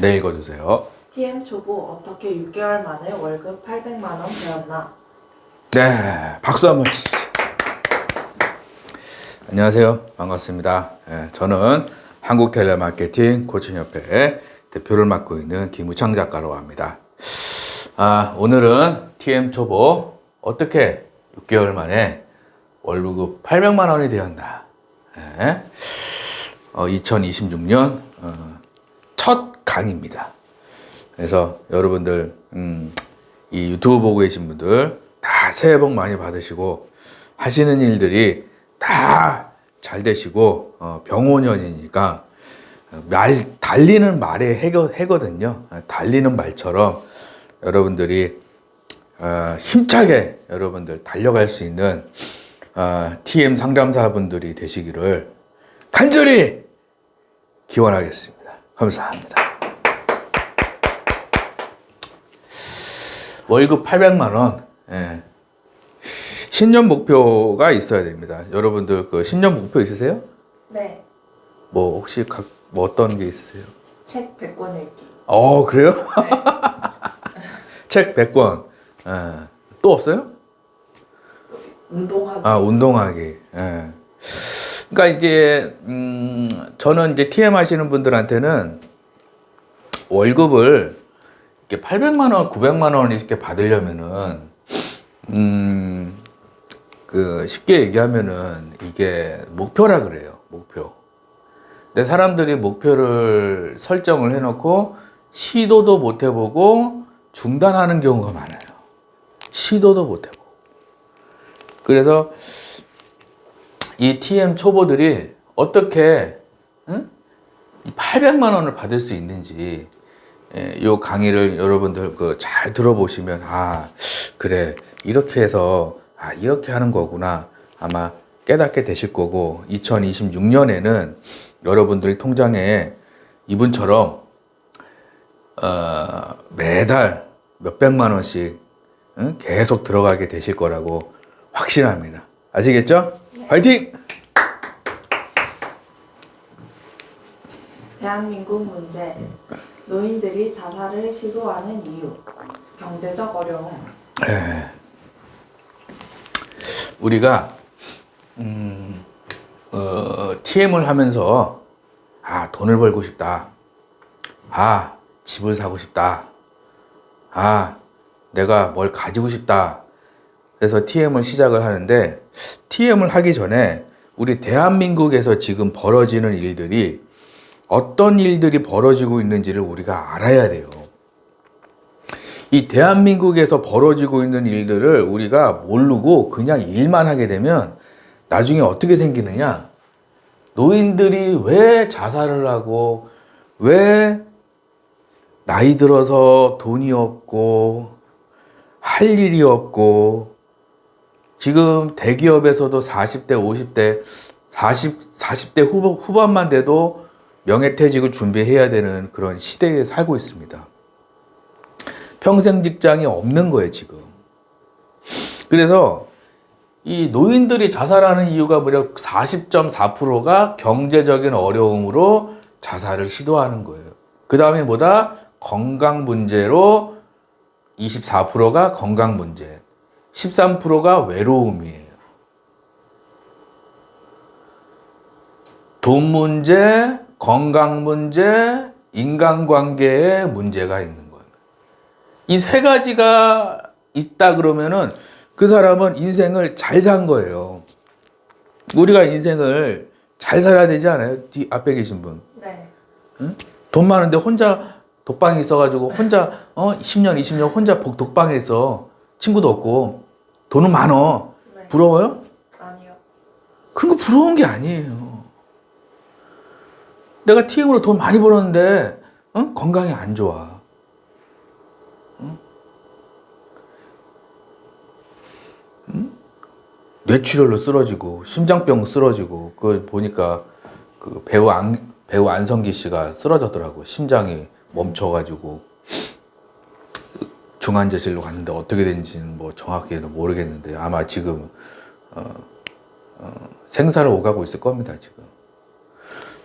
네, 읽어주세요. TM 초보 어떻게 6개월 만에 월급 800만 원 배웠나? 네, 박수 한번 치시죠. 안녕하세요. 반갑습니다. 저는 한국텔레마케팅 코칭협회 대표를 맡고 있는 김우창 작가라고 합니다. 오늘은 TM 초보 어떻게 6개월 만에 월급 800만 원이 되었나. 2026년 첫 강의입니다. 그래서 여러분들 이 유튜브 보고 계신 분들 다 새해 복 많이 받으시고 하시는 일들이 다 잘 되시고 병원연이니까 달리는 말의 해거든요. 달리는 말처럼 여러분들이 힘차게 여러분들 달려갈 수 있는 TM 상담사분들이 되시기를 간절히 기원하겠습니다. 감사합니다. 월급 800만 원. 신년 목표가 있어야 됩니다. 여러분들 그 신년 목표 있으세요? 네. 뭐 혹시 뭐 어떤 게 있으세요? 책 100권 읽기. 그래요? 네. 책 100권. 또 없어요? 운동하기. 운동하기. 그러니까 이제 저는 이제 TM 하시는 분들한테는 월급을 이렇게 800만 원, 900만 원 이렇게 받으려면은 쉽게 얘기하면은 이게 목표라 그래요. 목표. 근데 사람들이 목표를 설정을 해놓고 시도도 못 해보고 중단하는 경우가 많아요. 시도도 못 해보고. 그래서 이 TM 초보들이 어떻게 800만 원을 받을 수 있는지 이 강의를 여러분들 잘 들어보시면 그래 이렇게 해서 이렇게 하는 거구나 아마 깨닫게 되실 거고 2026년에는 여러분들 통장에 이분처럼 매달 몇백만 원씩 계속 들어가게 되실 거라고 확신합니다. 아시겠죠? 네. 화이팅! 대한민국 문제. 노인들이 자살을 시도하는 이유. 경제적 어려움. 우리가 TM을 하면서 돈을 벌고 싶다. 집을 사고 싶다. 내가 뭘 가지고 싶다. 그래서 TM을 시작을 하는데 TM을 하기 전에 우리 대한민국에서 지금 벌어지는 일들이 어떤 일들이 벌어지고 있는지를 우리가 알아야 돼요. 이 대한민국에서 벌어지고 있는 일들을 우리가 모르고 그냥 일만 하게 되면 나중에 어떻게 생기느냐? 노인들이 왜 자살을 하고 왜 나이 들어서 돈이 없고 할 일이 없고 지금 대기업에서도 40대, 50대, 40대 후반만 돼도 명예퇴직을 준비해야 되는 그런 시대에 살고 있습니다. 평생 직장이 없는 거예요, 지금. 그래서 이 노인들이 자살하는 이유가 무려 40.4%가 경제적인 어려움으로 자살을 시도하는 거예요. 그 다음에 뭐다? 건강 문제로 24%가 건강 문제, 13%가 외로움이에요. 돈 문제, 건강 문제, 인간관계에 문제가 있는 거예요. 이 세 가지가 있다 그러면은 그 사람은 인생을 잘 산 거예요. 우리가 인생을 잘 살아야 되지 않아요? 앞에 계신 분. 네. 응? 돈 많은데 혼자 독방에 있어가지고 혼자 10년, 20년 혼자 독방에 있어. 친구도 없고 돈은 많어. 네. 부러워요? 아니요. 그런 거 부러운 게 아니에요. 내가 TM으로 돈 많이 벌었는데 건강이 안 좋아. 뇌출혈로 쓰러지고 심장병 쓰러지고 그걸 보니까 그 배우 안성기 씨가 쓰러졌더라고. 심장이 멈춰가지고 중환자실로 갔는데 어떻게 된지는 뭐 정확히는 모르겠는데 아마 지금 생사를 오가고 있을 겁니다. 지금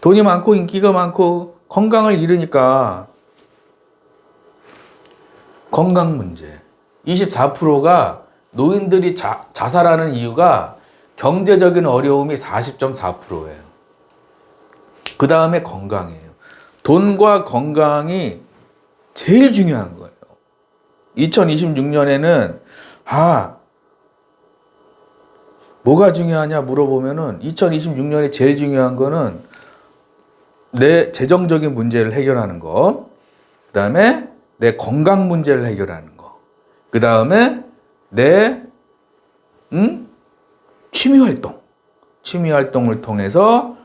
돈이 많고 인기가 많고 건강을 잃으니까 건강 문제. 24%가 노인들이 자살하는 이유가 경제적인 어려움이 40.4%예요. 그 다음에 건강이에요. 돈과 건강이 제일 중요한 거예요. 2026년에는 뭐가 중요하냐 물어보면은 2026년에 제일 중요한 거는 내 재정적인 문제를 해결하는 거, 그 다음에 내 건강 문제를 해결하는 거, 그 다음에 내 취미 활동을 통해서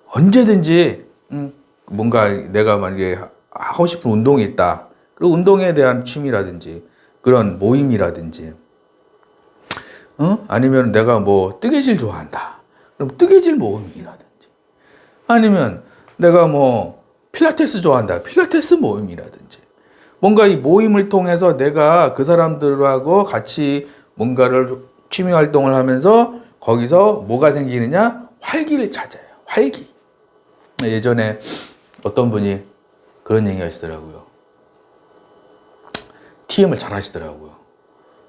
언제든지 뭔가 내가 만약에 하고 싶은 운동이 있다. 그리고 운동에 대한 취미라든지 그런 모임이라든지 아니면 내가 뭐 뜨개질 좋아한다. 그럼 뜨개질 모임이라든지 아니면 내가 뭐 필라테스 좋아한다. 필라테스 모임이라든지 뭔가 이 모임을 통해서 내가 그 사람들하고 같이 뭔가를 취미 활동을 하면서 거기서 뭐가 생기느냐? 활기를 찾아요. 활기. 예전에 어떤 분이 그런 얘기가 있더라고요. TM을 잘 하시더라고요.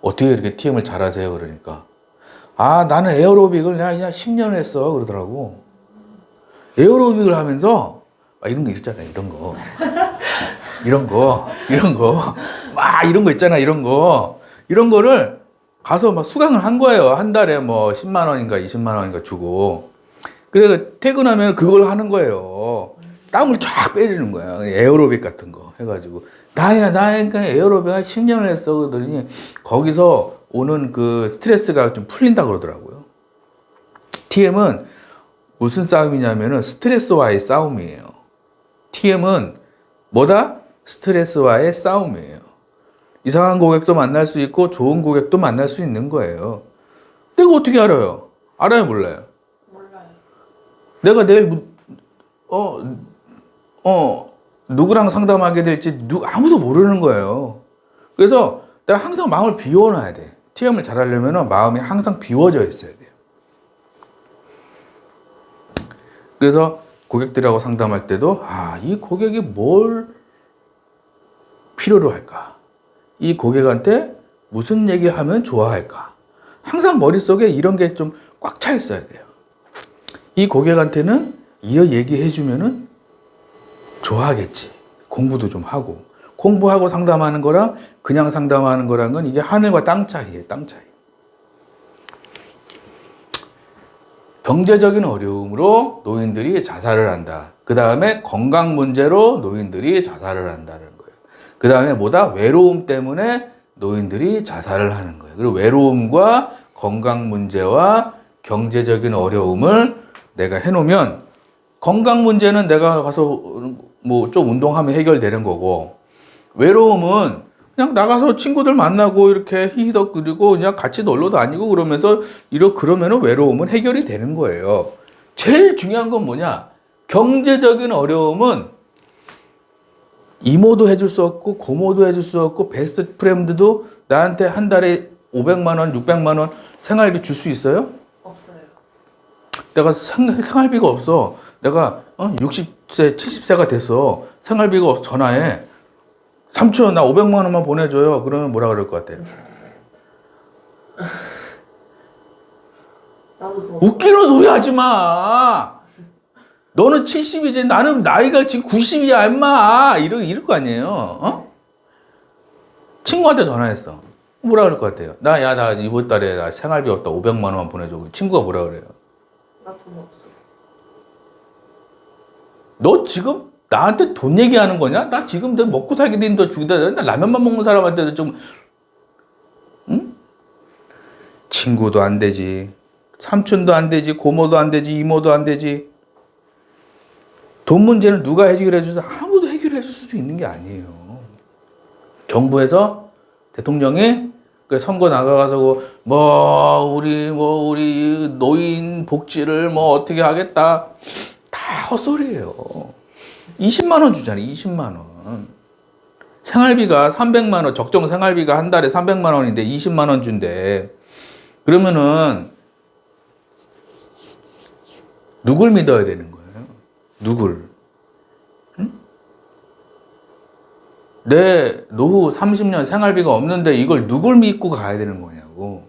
어떻게 이렇게 TM을 잘 하세요? 그러니까 나는 에어로빅을 그냥 10년을 했어. 그러더라고. 에어로빅을 하면서 이런 거 있잖아요. 이런 거 막 이런 거 있잖아. 이런 거를 가서 막 수강을 한 거예요. 한 달에 뭐 10만 원인가 20만 원인가 주고. 그래서 퇴근하면 그걸 하는 거예요. 땀을 쫙 빼주는 거야. 에어로빅 같은 거 해가지고. 나야 그러니까 에어로빅 한 10년을 했어. 그러더니 거기서 오는 그 스트레스가 좀 풀린다 그러더라고요. TM은 무슨 싸움이냐면은 스트레스와의 싸움이에요. TM은 뭐다? 스트레스와의 싸움이에요. 이상한 고객도 만날 수 있고 좋은 고객도 만날 수 있는 거예요. 내가 어떻게 알아요? 알아요, 몰라요? 몰라요. 내가 내일 누구랑 상담하게 될지 아무도 모르는 거예요. 그래서 내가 항상 마음을 비워놔야 돼. TM을 잘하려면 마음이 항상 비워져 있어야 돼요. 그래서 고객들하고 상담할 때도 이 고객이 뭘 필요로 할까? 이 고객한테 무슨 얘기하면 좋아할까? 항상 머릿속에 이런 게 좀 꽉 차 있어야 돼요. 이 고객한테는 이런 얘기해 주면은 좋아하겠지. 공부도 좀 하고. 공부하고 상담하는 거랑 그냥 상담하는 거랑 건 이게 하늘과 땅 차이예요. 땅 차이. 경제적인 어려움으로 노인들이 자살을 한다. 그 다음에 건강 문제로 노인들이 자살을 한다는 거예요. 그 다음에 외로움 때문에 노인들이 자살을 하는 거예요. 그리고 외로움과 건강 문제와 경제적인 어려움을 내가 해놓으면 건강 문제는 내가 가서 뭐 좀 운동하면 해결되는 거고 외로움은 그냥 나가서 친구들 만나고 이렇게 히히덕거리고 그냥 같이 놀러 다니고 그러면은 외로움은 해결이 되는 거예요. 제일 중요한 건 뭐냐? 경제적인 어려움은 이모도 해줄 수 없고 고모도 해줄 수 없고 베스트 프렌드도 나한테 한 달에 500만 원, 600만 원 생활비 줄 수 있어요? 없어요. 내가 생활비가 없어. 내가 60세, 70세가 됐어. 생활비가 없어. 전화해. 삼촌, 나 500만 원만 보내줘요. 그러면 뭐라 그럴 것 같아요? 나도 웃기는 소리 하지 마. 너는 70이지. 나는 나이가 지금 90이야, 임마. 이럴 거 아니에요. 친구한테 전화했어. 뭐라 그럴 것 같아요? 나 이번 달에 나 생활비 없다. 500만 원만 보내줘. 친구가 뭐라 그래요? 나 돈 없어. 너 지금 나한테 돈 얘기하는 거냐? 나 지금 너 먹고 살기 힘들어 죽이다. 나 라면만 먹는 사람한테도 좀, 응? 친구도 안 되지. 삼촌도 안 되지. 고모도 안 되지. 이모도 안 되지. 돈 문제는 누가 해결해 주든 아무도 해결해 줄 수 있는 게 아니에요. 정부에서 대통령이 그 선거 나가가지고 우리 노인 복지를 어떻게 하겠다. 다 헛소리예요. 20만 원 주잖아요. 20만 원. 생활비가 300만 원, 적정 생활비가 한 달에 300만 원인데 20만 원 준대. 그러면은 누굴 믿어야 되는 거예요? 누굴? 응? 내 노후 30년 생활비가 없는데 이걸 누굴 믿고 가야 되는 거냐고.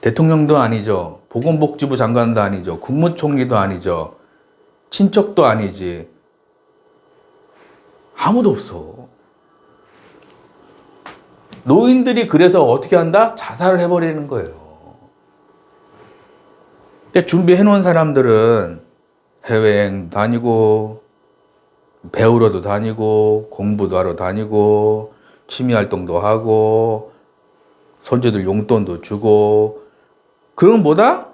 대통령도 아니죠. 보건복지부 장관도 아니죠. 국무총리도 아니죠. 친척도 아니지. 아무도 없어. 노인들이 그래서 어떻게 한다? 자살을 해버리는 거예요. 근데 준비해 놓은 사람들은 해외여행 다니고, 배우러도 다니고, 공부도 하러 다니고, 취미활동도 하고, 손주들 용돈도 주고, 그런 뭐다?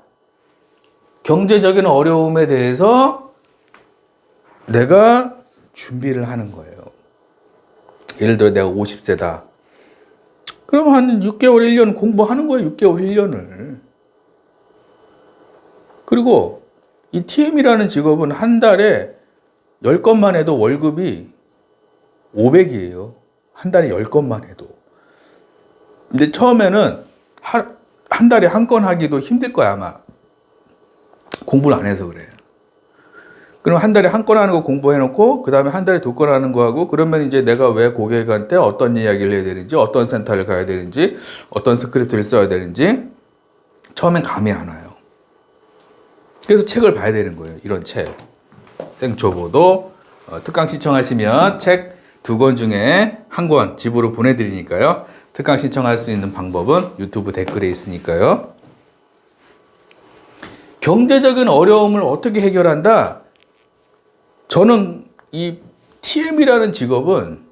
경제적인 어려움에 대해서 내가 준비를 하는 거예요. 예를 들어 내가 50세다. 그럼 한 6개월, 1년 공부하는 거예요. 6개월, 1년을. 그리고 이 TM이라는 직업은 한 달에 10건만 해도 월급이 500이에요. 한 달에 10건만 해도. 근데 처음에는 한 달에 한 건 하기도 힘들 거야, 아마. 공부를 안 해서 그래. 그럼 한 달에 한 건 하는 거 공부해놓고, 그 다음에 한 달에 2건 하는 거 하고, 그러면 이제 내가 왜 고객한테 어떤 이야기를 해야 되는지, 어떤 센터를 가야 되는지, 어떤 스크립트를 써야 되는지, 처음엔 감이 안 와요. 그래서 책을 봐야 되는 거예요. 이런 책. 생초보도 특강 신청하시면 책 2권 중에 1권 집으로 보내드리니까요. 특강 신청할 수 있는 방법은 유튜브 댓글에 있으니까요. 경제적인 어려움을 어떻게 해결한다? 저는 이 TM이라는 직업은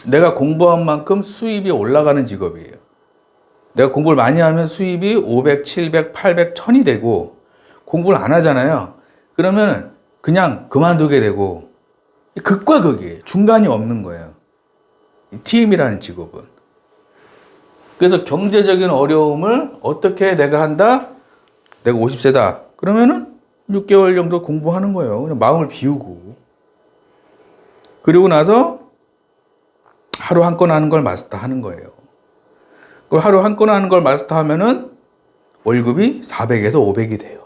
내가 공부한 만큼 수입이 올라가는 직업이에요. 내가 공부를 많이 하면 수입이 500, 700, 800, 1000이 되고, 공부를 안 하잖아요. 그러면 그냥 그만두게 되고, 극과 극이에요. 중간이 없는 거예요. TM이라는 직업은. 그래서 경제적인 어려움을 어떻게 내가 한다? 내가 50세다. 그러면은 6개월 정도 공부하는 거예요. 그냥 마음을 비우고. 그리고 나서 하루 한 건 하는 걸 마스터 하는 거예요. 그 하루 한 건 하는 걸 마스터 하면은 월급이 400에서 500이 돼요.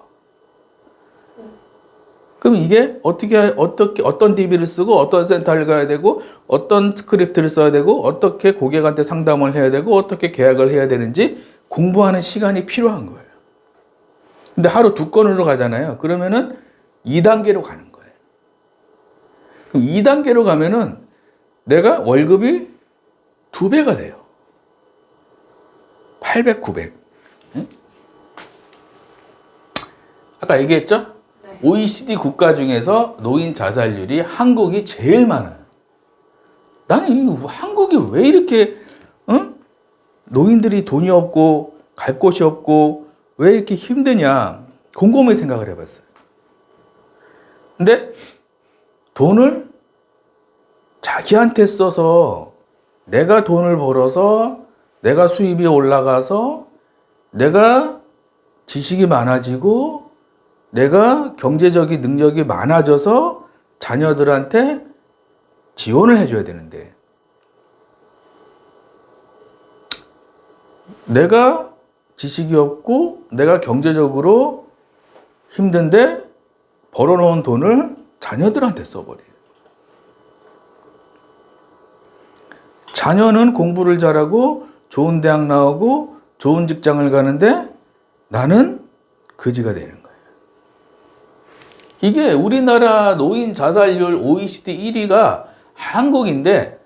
그럼 이게 어떤 DB를 쓰고, 어떤 센터를 가야 되고, 어떤 스크립트를 써야 되고, 어떻게 고객한테 상담을 해야 되고, 어떻게 계약을 해야 되는지 공부하는 시간이 필요한 거예요. 근데 하루 2건으로 가잖아요. 그러면은 2단계로 가는 거예요. 그럼 2단계로 가면은 내가 월급이 2배가 돼요. 800, 900. 응? 아까 얘기했죠? OECD 국가 중에서 노인 자살률이 한국이 제일 많아요. 나는 한국이 왜 이렇게 노인들이 돈이 없고 갈 곳이 없고 왜 이렇게 힘드냐 곰곰이 생각을 해봤어요. 근데 돈을 자기한테 써서 내가 돈을 벌어서 내가 수입이 올라가서 내가 지식이 많아지고 내가 경제적인 능력이 많아져서 자녀들한테 지원을 해줘야 되는데 내가 지식이 없고 내가 경제적으로 힘든데 벌어놓은 돈을 자녀들한테 써버려요. 자녀는 공부를 잘하고 좋은 대학 나오고 좋은 직장을 가는데 나는 거지가 되는 거예요. 이게 우리나라 노인 자살률 OECD 1위가 한국인데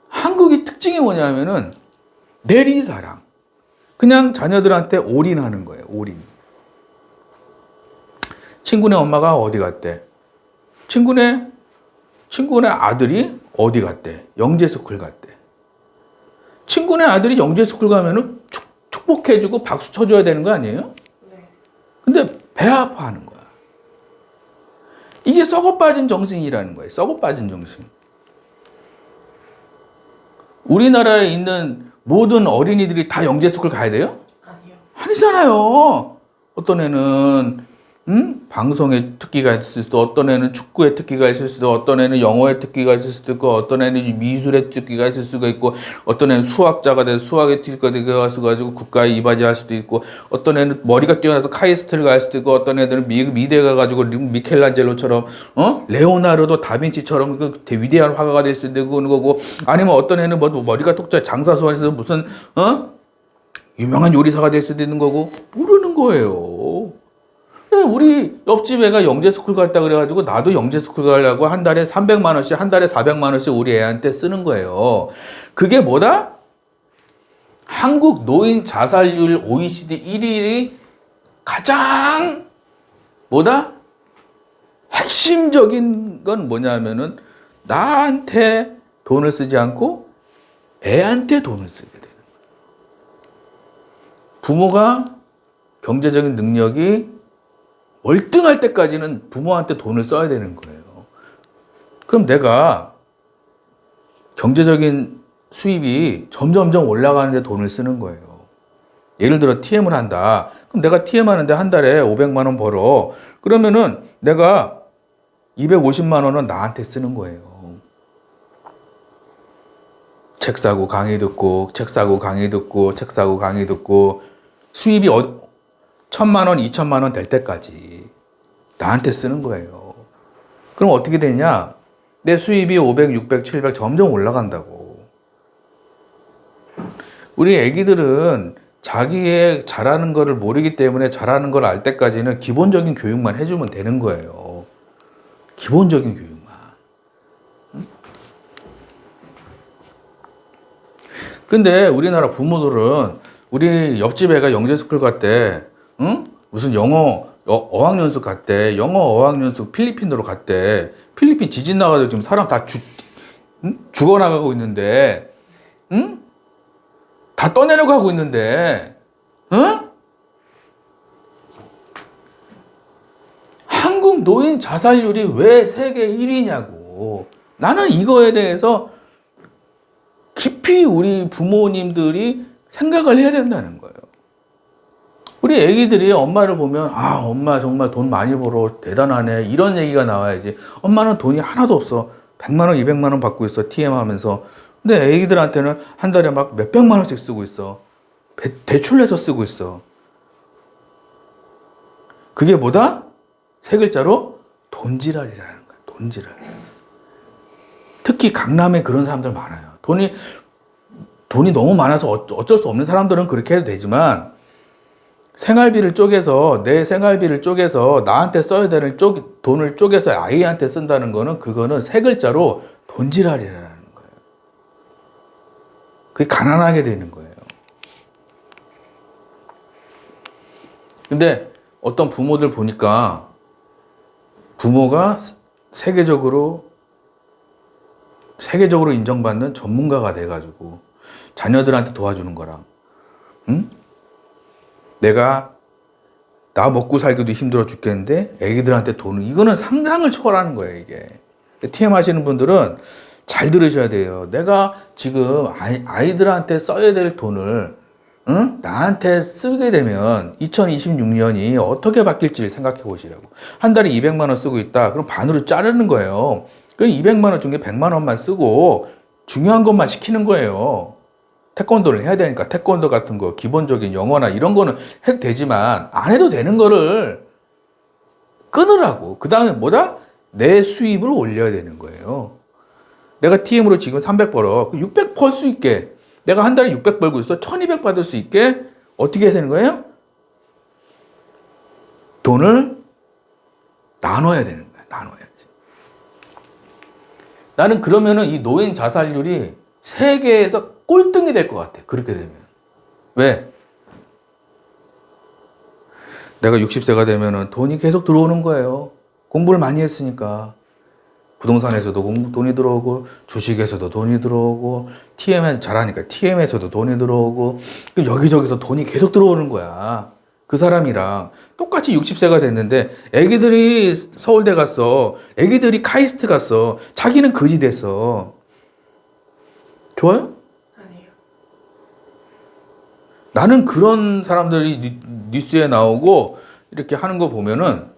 한국의 특징이 뭐냐면은 내리사랑. 그냥 자녀들한테 올인하는 거예요. 올인. 친구네 엄마가 어디 갔대? 친구네 아들이 어디 갔대? 영재스쿨 갔대. 친구네 아들이 영재스쿨 가면은 축복해주고 박수 쳐줘야 되는 거 아니에요? 네. 근데 배 아파하는 거야. 이게 썩어빠진 정신이라는 거예요. 썩어빠진 정신. 우리나라에 있는 모든 어린이들이 다 영재스쿨 가야 돼요? 아니요. 아니잖아요. 어떤 애는 방송에 특기가 있을 수도, 어떤 애는 축구에 특기가 있을 수도, 어떤 애는 영어에 특기가 있을 수도 있고, 어떤 애는 미술에 특기가 있을 수가 있고, 어떤 애는 수학자가 돼서 수학에 특기가 돼가지고 국가에 이바지할 수도 있고, 어떤 애는 머리가 뛰어나서 카이스트를 갈 수도 있고, 어떤 애들은 미대 가가지고 미켈란젤로처럼, 레오나르도 다빈치처럼 그 위대한 화가가 될 수도 있고, 그런 거고, 아니면 어떤 애는 뭐 머리가 똑똑해 장사수완에서 무슨, 유명한 요리사가 될 수도 있는 거고, 모르는 거예요. 우리 옆집 애가 영재스쿨 갔다 그래가지고 나도 영재스쿨 가려고 한 달에 300만 원씩, 한 달에 400만 원씩 우리 애한테 쓰는 거예요. 그게 뭐다? 한국 노인 자살률 OECD 1위의 가장 뭐다? 핵심적인 건 뭐냐면은 나한테 돈을 쓰지 않고 애한테 돈을 쓰게 되는 거예요. 부모가 경제적인 능력이 월등할 때까지는 부모한테 돈을 써야 되는 거예요. 그럼 내가 경제적인 수입이 점점점 올라가는데 돈을 쓰는 거예요. 예를 들어 TM을 한다. 그럼 내가 TM 하는데 한 달에 500만 원 벌어. 그러면은 내가 250만 원은 나한테 쓰는 거예요. 책 사고 강의 듣고, 책 사고 강의 듣고, 책 사고 강의 듣고, 수입이 1,000만 원, 2,000만 원 될 때까지 나한테 쓰는 거예요. 그럼 어떻게 되냐? 내 수입이 500, 600, 700 점점 올라간다고. 우리 애기들은 자기의 잘하는 거를 모르기 때문에 잘하는 걸 알 때까지는 기본적인 교육만 해주면 되는 거예요. 기본적인 교육만. 근데 우리나라 부모들은 우리 옆집 애가 영재스쿨 갔대. 무슨 영어 어학연수 갔대. 영어 어학연수 필리핀으로 갔대. 필리핀 지진 나가지고 지금 사람 다 죽어나가고 있는데, 다 떠내려가고 있는데, 한국 노인 자살률이 왜 세계 1위냐고. 나는 이거에 대해서 깊이 우리 부모님들이 생각을 해야 된다는 거예요. 우리 애기들이 엄마를 보면, 아, 엄마 정말 돈 많이 벌어. 대단하네. 이런 얘기가 나와야지. 엄마는 돈이 하나도 없어. 100만 원, 200만 원 받고 있어. TM 하면서. 근데 애기들한테는 한 달에 막 몇백만 원씩 쓰고 있어. 대출 내서 쓰고 있어. 그게 뭐다? 세 글자로 돈지랄이라는 거야. 돈지랄. 특히 강남에 그런 사람들 많아요. 돈이 너무 많아서 어쩔 수 없는 사람들은 그렇게 해도 되지만, 생활비를 쪼개서, 내 생활비를 쪼개서 나한테 써야 되는 돈을 쪼개서 아이한테 쓴다는 거는, 그거는 세 글자로 돈지랄이라는 거예요. 그게 가난하게 되는 거예요. 근데 어떤 부모들 보니까 부모가 세계적으로 인정받는 전문가가 돼가지고 자녀들한테 도와주는 거랑, 내가 나 먹고 살기도 힘들어 죽겠는데 애기들한테 돈을, 이거는 상상을 초월하는 거예요, 이게. TM 하시는 분들은 잘 들으셔야 돼요. 내가 지금 아이들한테 써야 될 돈을 나한테 쓰게 되면 2026년이 어떻게 바뀔지 생각해 보시라고. 한 달에 200만 원 쓰고 있다. 그럼 반으로 자르는 거예요. 그럼 200만 원 중에 100만 원만 쓰고 중요한 것만 시키는 거예요. 태권도를 해야 되니까 태권도 같은 거, 기본적인 영어나 이런 거는 해도 되지만 안 해도 되는 거를 끊으라고. 그 다음에 뭐다? 내 수입을 올려야 되는 거예요. 내가 TM으로 지금 300 벌어. 600 벌 수 있게. 내가 한 달에 600 벌고 있어. 1200 받을 수 있게 어떻게 해야 되는 거예요? 돈을 나눠야 되는 거야. 나눠야지. 나는 그러면은 이 노인 자살률이 세계에서 꼴등이 될 것 같아. 그렇게 되면. 왜? 내가 60세가 되면은 돈이 계속 들어오는 거예요. 공부를 많이 했으니까. 부동산에서도 돈이 들어오고, 주식에서도 돈이 들어오고, TM 잘하니까 TM에서도 돈이 들어오고, 여기저기서 돈이 계속 들어오는 거야. 그 사람이랑 똑같이 60세가 됐는데, 애기들이 서울대 갔어. 애기들이 카이스트 갔어. 자기는 거지 됐어. 좋아요? 아니에요. 나는 그런 사람들이 뉴스에 나오고 이렇게 하는 거 보면은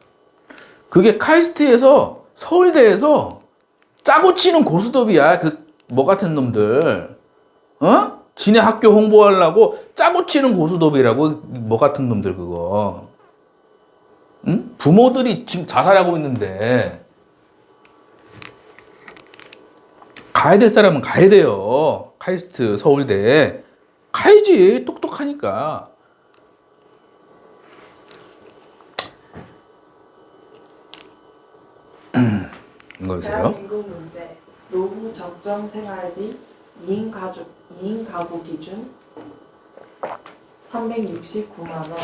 그게 카이스트에서 서울대에서 짜고 치는 고스톱이야. 그 뭐 같은 놈들. 어? 지네 학교 홍보하려고 짜고 치는 고스톱이라고. 뭐 같은 놈들 그거. 응? 부모들이 지금 자살하고 있는데 가야 될 사람은 가야 돼요. 카이스트 서울대 가야지. 똑똑하니까. 이거 보세요. 대한민국 문제. 노후 적정 생활비 2인 가구 기준 369만 원.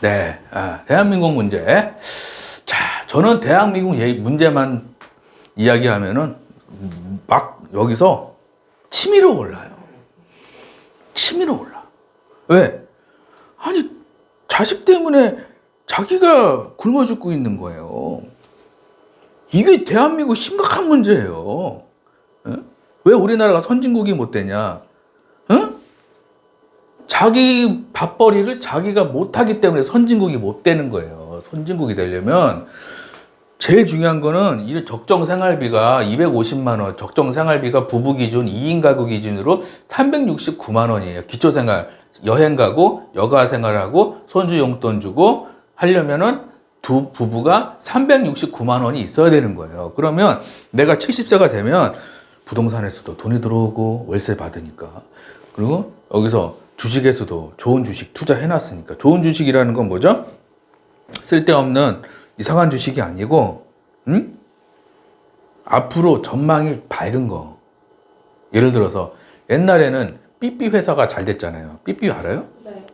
네, 대한민국 문제. 자, 저는 대한민국 문제만 이야기하면은 막 여기서 치밀어 올라요. 치밀어 올라. 왜? 아니, 자식 때문에 자기가 굶어 죽고 있는 거예요. 이게 대한민국 심각한 문제예요. 에? 왜 우리나라가 선진국이 못 되냐? 응? 자기 밥벌이를 자기가 못하기 때문에 선진국이 못 되는 거예요. 선진국이 되려면 제일 중요한 거는 이 적정 생활비가 250만 원, 적정 생활비가 부부 기준 2인 가구 기준으로 369만 원이에요. 기초 생활, 여행 가고 여가 생활하고 손주 용돈 주고 하려면은 두 부부가 369만 원이 있어야 되는 거예요. 그러면 내가 70세가 되면 부동산에서도 돈이 들어오고 월세 받으니까. 그리고 여기서 주식에서도 좋은 주식 투자해놨으니까. 좋은 주식이라는 건 뭐죠? 쓸데없는 이상한 주식이 아니고, 응? 앞으로 전망이 밝은 거. 예를 들어서 옛날에는 삐삐 회사가 잘 됐잖아요. 삐삐 알아요? 네.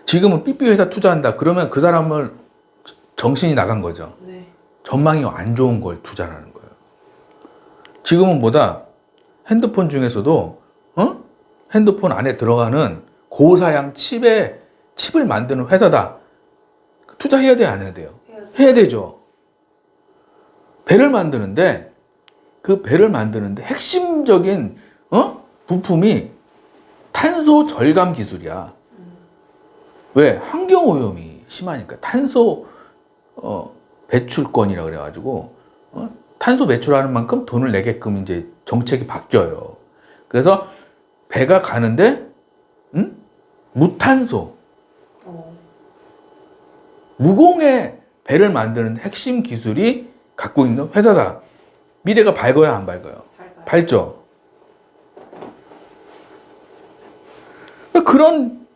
지금은 삐삐 회사 투자한다. 그러면 그 사람은 정신이 나간 거죠. 네. 전망이 안 좋은 걸 투자하는 거예요. 지금은 뭐다? 핸드폰 중에서도 핸드폰 안에 들어가는 고사양 칩을 만드는 회사다. 투자해야 돼, 안 해야 돼요? 해야 되죠. 배를 만드는데 그 배를 만드는데 핵심적인 부품이 탄소 절감 기술이야. 왜? 환경 오염이 심하니까 탄소 배출권이라 그래가지고 탄소 배출하는 만큼 돈을 내게끔 이제 정책이 바뀌어요. 그래서 배가 가는데 무탄소 무공해 배를 만드는 핵심 기술이 갖고 있는 회사다. 미래가 밝아요, 안 밝아요? 밝죠. 그런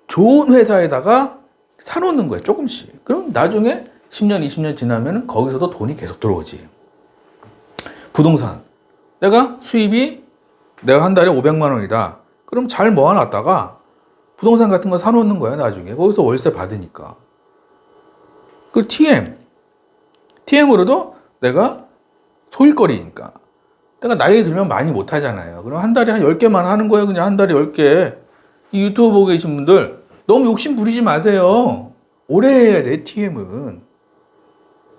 좋은 회사에다가 사놓는 거예요, 조금씩. 그럼 나중에 10년, 20년 지나면 거기서도 돈이 계속 들어오지. 부동산. 내가 수입이 내가 한 달에 500만 원이다. 그럼 잘 모아놨다가 부동산 같은 거 사놓는 거야, 나중에. 거기서 월세 받으니까. 그 TM으로도 내가 소일거리니까. 내가 나이 들면 많이 못 하잖아요. 그럼 한 달에 한 10개만 하는 거예요. 그냥 한 달에 10개. 이 유튜브 보고 계신 분들 너무 욕심 부리지 마세요. 오래 해야 돼, TM은.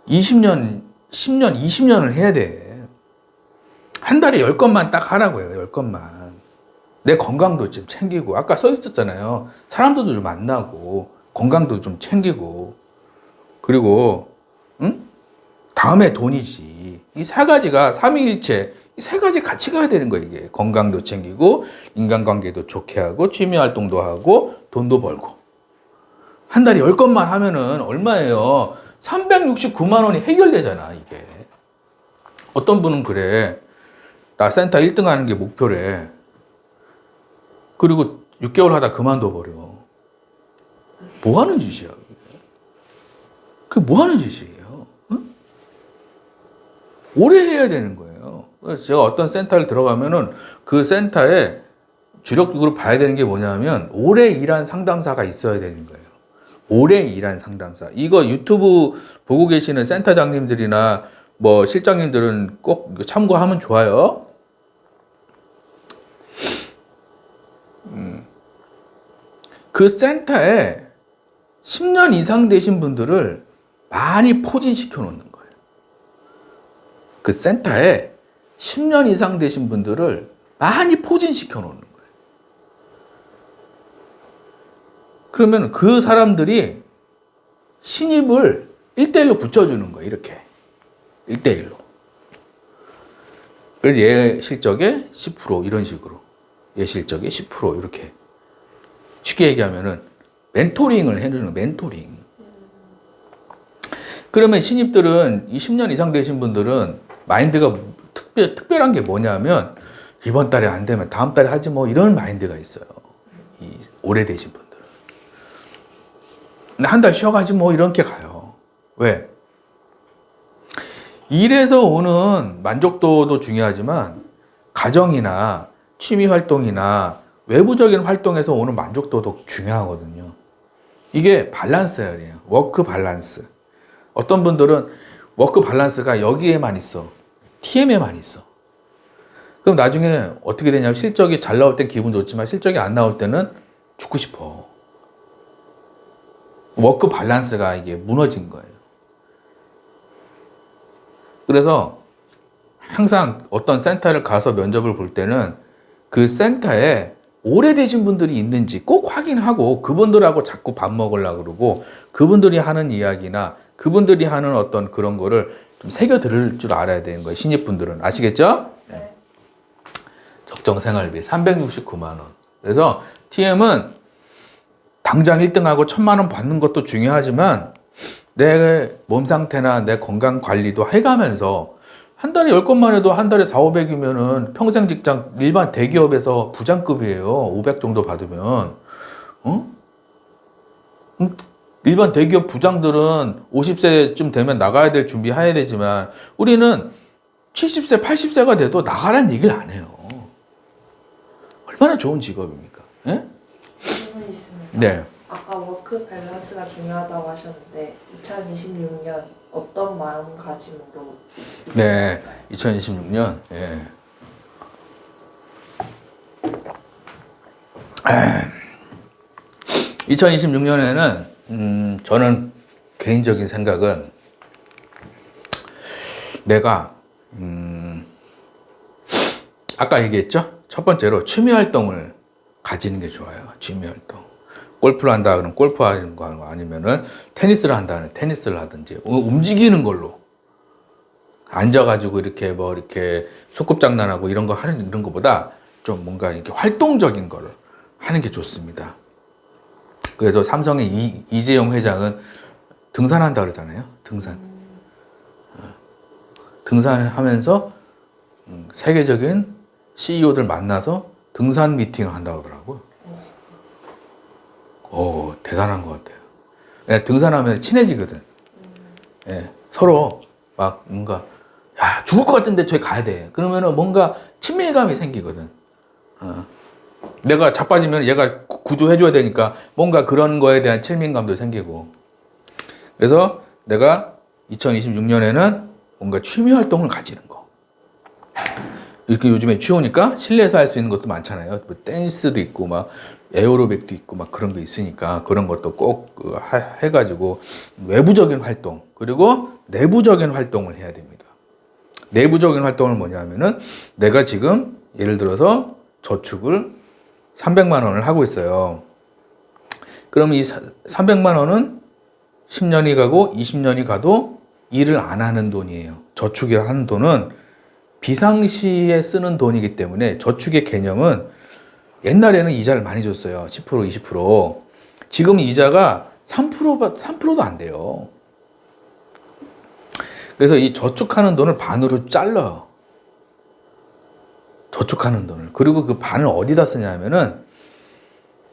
20년, 10년, 20년을 해야 돼. 한 달에 10건만 딱 하라고요, 10건만. 내 건강도 좀 챙기고, 아까 써 있었잖아요. 사람들도 좀 만나고, 건강도 좀 챙기고, 그리고, 다음에 돈이지. 이 세 가지가 삼위일체, 이 세 가지 같이 가야 되는 거예요, 이게. 건강도 챙기고, 인간관계도 좋게 하고, 취미 활동도 하고, 돈도 벌고. 한 달에 10건만 하면은 얼마예요? 369만 원이 해결되잖아, 이게. 어떤 분은 그래. 나 센터 1등 하는 게 목표래. 그리고 6개월 하다 그만둬 버려. 뭐 하는 짓이야, 그게? 그게 뭐 하는 짓이에요? 응? 오래 해야 되는 거예요. 그래서 제가 어떤 센터를 들어가면은 그 센터에 주력적으로 봐야 되는 게 뭐냐면 오래 일한 상담사가 있어야 되는 거예요. 오래 일한 상담사. 이거 유튜브 보고 계시는 센터장님들이나 뭐 실장님들은 꼭 참고하면 좋아요. 그 센터에 10년 이상 되신 분들을 많이 포진시켜 놓는 거예요. 그 센터에 10년 이상 되신 분들을 많이 포진시켜 놓는 거예요. 그러면 그 사람들이 신입을 1대1로 붙여주는 거예요. 이렇게. 1대1로. 그래서 얘 실적의 10% 이런 식으로. 얘 실적의 10% 이렇게. 쉽게 얘기하면은 멘토링을 해주는 거예요. 멘토링. 그러면 신입들은 이 10년 이상 되신 분들은 마인드가 특별한 게 뭐냐면 이번 달에 안 되면 다음 달에 하지 뭐 이런 마인드가 있어요. 이 오래되신 분들은. 한 달 쉬어가지 뭐 이렇게 가요. 왜? 일에서 오는 만족도도 중요하지만 가정이나 취미 활동이나 외부적인 활동에서 오는 만족도도 중요하거든요. 이게 밸런스예요. 워크 밸런스. 어떤 분들은 워크 밸런스가 여기에만 있어. TM에만 있어. 그럼 나중에 어떻게 되냐면 실적이 잘 나올 땐 기분 좋지만 실적이 안 나올 때는 죽고 싶어. 워크 밸런스가 이게 무너진 거예요. 그래서 항상 어떤 센터를 가서 면접을 볼 때는 그 센터에 오래되신 분들이 있는지 꼭 확인하고 그분들하고 자꾸 밥 먹으려고 그러고 그분들이 하는 이야기나 그분들이 하는 어떤 그런 거를 좀 새겨 들을 줄 알아야 되는 거예요. 신입분들은. 아시겠죠? 네. 적정 생활비 369만 원. 그래서 TM은 당장 1등하고 1,000만 원 받는 것도 중요하지만 내 몸 상태나 내 건강 관리도 해가면서 한 달에 10건만 해도 한 달에 4,500이면은 평생 직장 일반 대기업에서 부장급이에요. 500 정도 받으면. 어? 일반 대기업 부장들은 50세쯤 되면 나가야 될 준비해야 되지만 우리는 70세, 80세가 돼도 나가라는 얘기를 안 해요. 얼마나 좋은 직업입니까? 예? 질문이 있습니다. 네. 아까 워크 밸런스가 중요하다고 하셨는데 2026년 어떤 마음가짐으로 네. 2026년. 예. 2026년에는 저는 개인적인 생각은 내가 아까 얘기했죠? 첫 번째로 취미 활동을 가지는 게 좋아요. 취미 활동. 골프를 한다 그러면 골프 하는 거 아니면은 테니스를 한다 그러면 테니스를 하든지 움직이는 걸로 앉아가지고 이렇게 뭐 이렇게 소꿉장난하고 이런 거 하는 이런 거보다 좀 뭔가 이렇게 활동적인 거를 하는 게 좋습니다. 그래서 삼성의 이재용 회장은 등산한다 그러잖아요. 등산을 하면서 세계적인 CEO들 만나서 등산 미팅을 한다고 하더라고요. 오, 대단한 것 같아요. 예, 등산하면 친해지거든. 예, 서로 막 뭔가 야 죽을 것 같은데 저기 가야 돼. 그러면은 뭔가 친밀감이 생기거든. 내가 자빠지면 얘가 구조해줘야 되니까 뭔가 그런 거에 대한 친밀감도 생기고. 그래서 내가 2026년에는 뭔가 취미 활동을 가지는 거. 이렇게 요즘에 추우니까 실내에서 할 수 있는 것도 많잖아요. 뭐 댄스도 있고 막 에어로빅도 있고 막 그런 거 있으니까 그런 것도 꼭 해가지고 외부적인 활동 그리고 내부적인 활동을 해야 됩니다. 내부적인 활동은 뭐냐면은 내가 지금 예를 들어서 저축을 300만 원을 하고 있어요. 그럼 이 300만 원은 10년이 가고 20년이 가도 일을 안 하는 돈이에요. 저축이라 하는 돈은 비상시에 쓰는 돈이기 때문에 저축의 개념은 옛날에는 이자를 많이 줬어요. 10%, 20%. 지금 이자가 3%도 안 돼요. 그래서 이 저축하는 돈을 반으로 잘라요. 저축하는 돈을. 그리고 그 반을 어디다 쓰냐 하면은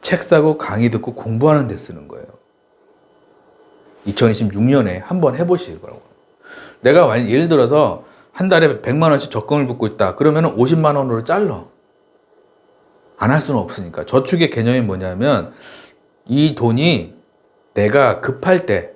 책 사고 강의 듣고 공부하는 데 쓰는 거예요. 2026년에 한번 해보시고요. 내가 예를 들어서 한 달에 100만 원씩 적금을 붓고 있다. 그러면 50만 원으로 잘라. 안 할 수는 없으니까. 저축의 개념이 뭐냐면 이 돈이 내가 급할 때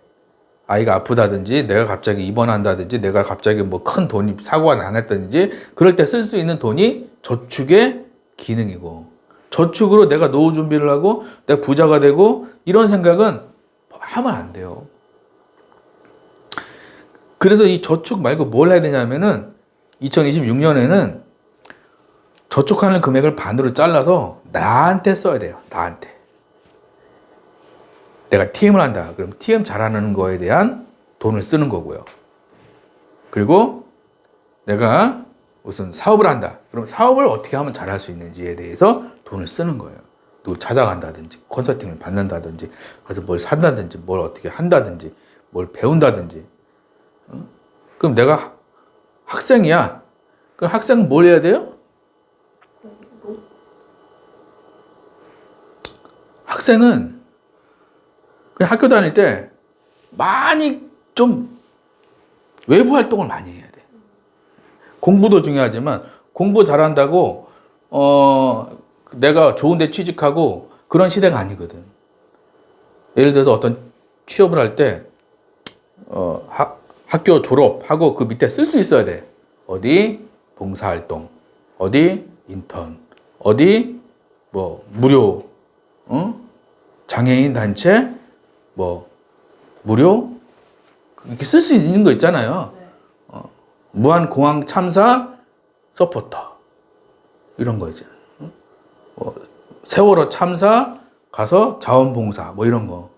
아이가 아프다든지 내가 갑자기 입원한다든지 내가 갑자기 뭐 큰 돈이 사고가 나겠다든지 그럴 때 쓸 수 있는 돈이 저축의 기능이고 저축으로 내가 노후 준비를 하고 내가 부자가 되고 이런 생각은 하면 안 돼요. 그래서 이 저축 말고 뭘 해야 되냐면은 2026년에는 저축하는 금액을 반으로 잘라서 나한테 써야 돼요. 나한테. 내가 TM을 한다. 그럼 TM 잘하는 거에 대한 돈을 쓰는 거고요. 그리고 내가 무슨 사업을 한다. 그럼 사업을 어떻게 하면 잘할 수 있는지에 대해서 돈을 쓰는 거예요. 누구 찾아간다든지, 컨설팅을 받는다든지, 가서 뭘 산다든지, 뭘 어떻게 한다든지, 뭘 배운다든지. 그럼 내가 학생이야. 그럼 학생은 뭘 해야 돼요? 학생은 그냥 학교 다닐 때 많이 좀 외부 활동을 많이 해야 돼. 공부도 중요하지만 공부 잘한다고 내가 좋은 데 취직하고 그런 시대가 아니거든. 예를 들어서 어떤 취업을 할 때 학교 졸업하고 그 밑에 쓸 수 있어야 돼. 어디 봉사활동, 어디 인턴, 어디 뭐 무료 장애인 단체 뭐 무료 이렇게 쓸 수 있는 거 있잖아요. 네. 무한 공항 참사 서포터 이런 거 있잖아요. 세월호 참사 가서 자원봉사 뭐 이런 거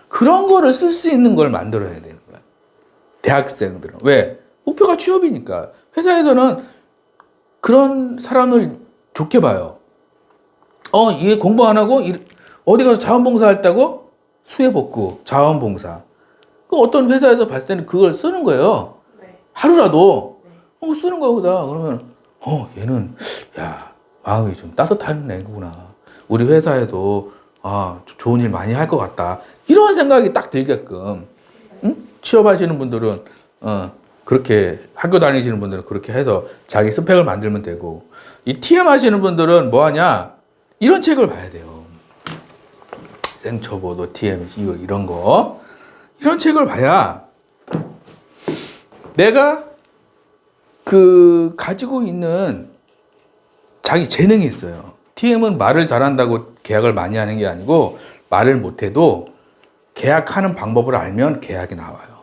그런 거를 쓸 수 있는 걸 만들어야 되는 거야. 대학생들은 왜 목표가 취업이니까 회사에서는 그런 사람을 좋게 봐요. 이게 공부 안 하고 어디 가서 자원봉사 했다고 수해복구 자원봉사. 그 어떤 회사에서 봤을 때는 그걸 쓰는 거예요. 네. 하루라도 쓰는 거보다 그러면 얘는 야 마음이 좀 따뜻한 애구나. 우리 회사에도 좋은 일 많이 할 것 같다. 이런 생각이 딱 들게끔 취업하시는 분들은 그렇게 학교 다니시는 분들은 그렇게 해서 자기 스펙을 만들면 되고 이 TM 하시는 분들은 뭐 하냐 이런 책을 봐야 돼요. 생초보도 TM 이런 거 이런 책을 봐야 내가 가지고 있는 자기 재능이 있어요. TM은 말을 잘한다고 계약을 많이 하는 게 아니고 말을 못해도 계약하는 방법을 알면 계약이 나와요.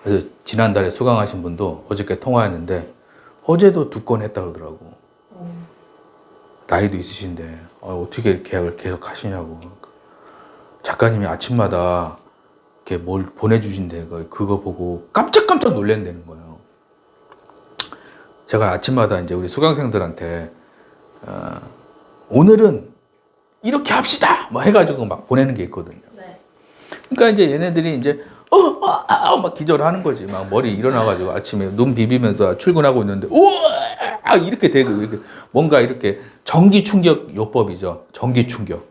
그래서 지난달에 수강하신 분도 어저께 통화했는데 어제도 2건 했다고 그러더라고. 나이도 있으신데 어떻게 계약을 계속 하시냐고. 작가님이 아침마다 이렇게 뭘 보내주신대. 그거 보고 깜짝깜짝 놀란다는 거예요. 제가 아침마다 이제 우리 수강생들한테 오늘은 이렇게 합시다! 뭐 해가지고 막 보내는 게 있거든요. 네. 그러니까 이제 얘네들이 이제 막 기절하는 거지. 막 머리 일어나가지고 아침에 눈 비비면서 출근하고 있는데 이렇게 되고 이렇게 뭔가 이렇게 전기 충격 요법이죠. 전기 충격.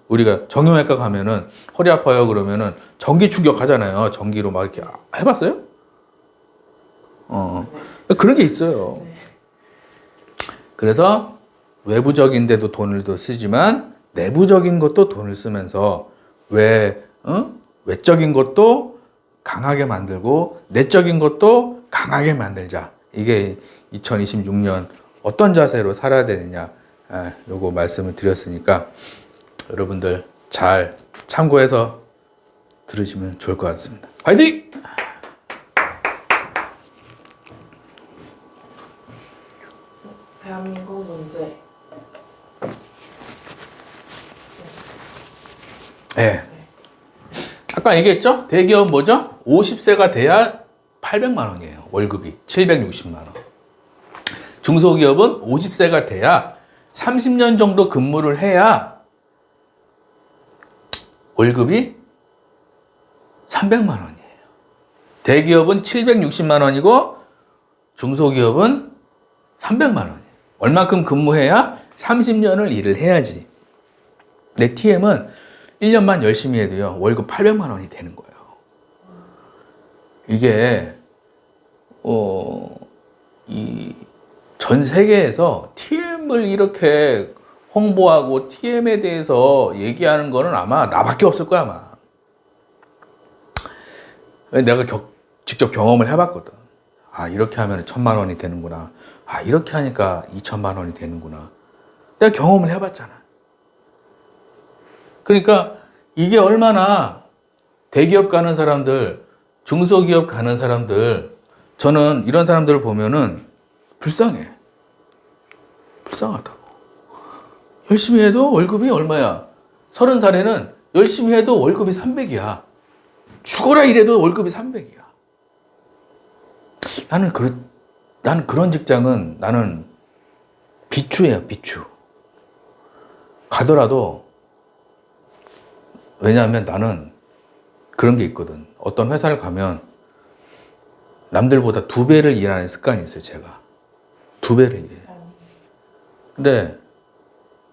우리가 정형외과 가면은 허리 아파요 그러면은 전기 충격 하잖아요. 전기로 막 이렇게 해봤어요? 그런 게 있어요. 네. 그래서 외부적인 데도 돈을 더 쓰지만 내부적인 것도 돈을 쓰면서 외적인 것도 강하게 만들고 내적인 것도 강하게 만들자. 이게 2026년 어떤 자세로 살아야 되느냐 요거 말씀을 드렸으니까 여러분들 잘 참고해서 들으시면 좋을 것 같습니다. 화이팅! 대한민국 문제. 네. 아까 얘기했죠? 대기업 뭐죠? 50세가 돼야 800만 원이에요. 월급이 760만 원. 중소기업은 50세가 돼야 30년 정도 근무를 해야 월급이 300만 원이에요. 대기업은 760만 원이고 중소기업은 300만 원이에요. 얼마큼 근무해야 30년을 일을 해야지. 내 TM은 1년만 열심히 해도요, 월급 800만 원이 되는 거예요. 이게, 전 세계에서 TM을 이렇게 홍보하고 TM에 대해서 얘기하는 거는 아마 나밖에 없을 거야, 아마. 내가 직접 경험을 해봤거든. 이렇게 하면 1,000만 원이 되는구나. 이렇게 하니까 2,000만 원이 되는구나. 내가 경험을 해봤잖아. 그러니까 이게 얼마나 대기업 가는 사람들, 중소기업 가는 사람들, 저는 이런 사람들을 보면은 불쌍해. 불쌍하다고. 열심히 해도 월급이 얼마야? 30살에는 열심히 해도 월급이 300이야. 죽어라 이래도 월급이 300이야. 나는 그런 직장은 나는 비추예요, 비추. 가더라도, 왜냐하면 나는 그런 게 있거든. 어떤 회사를 가면 남들보다 2배를 일하는 습관이 있어요, 제가. 2배를 일해요. 근데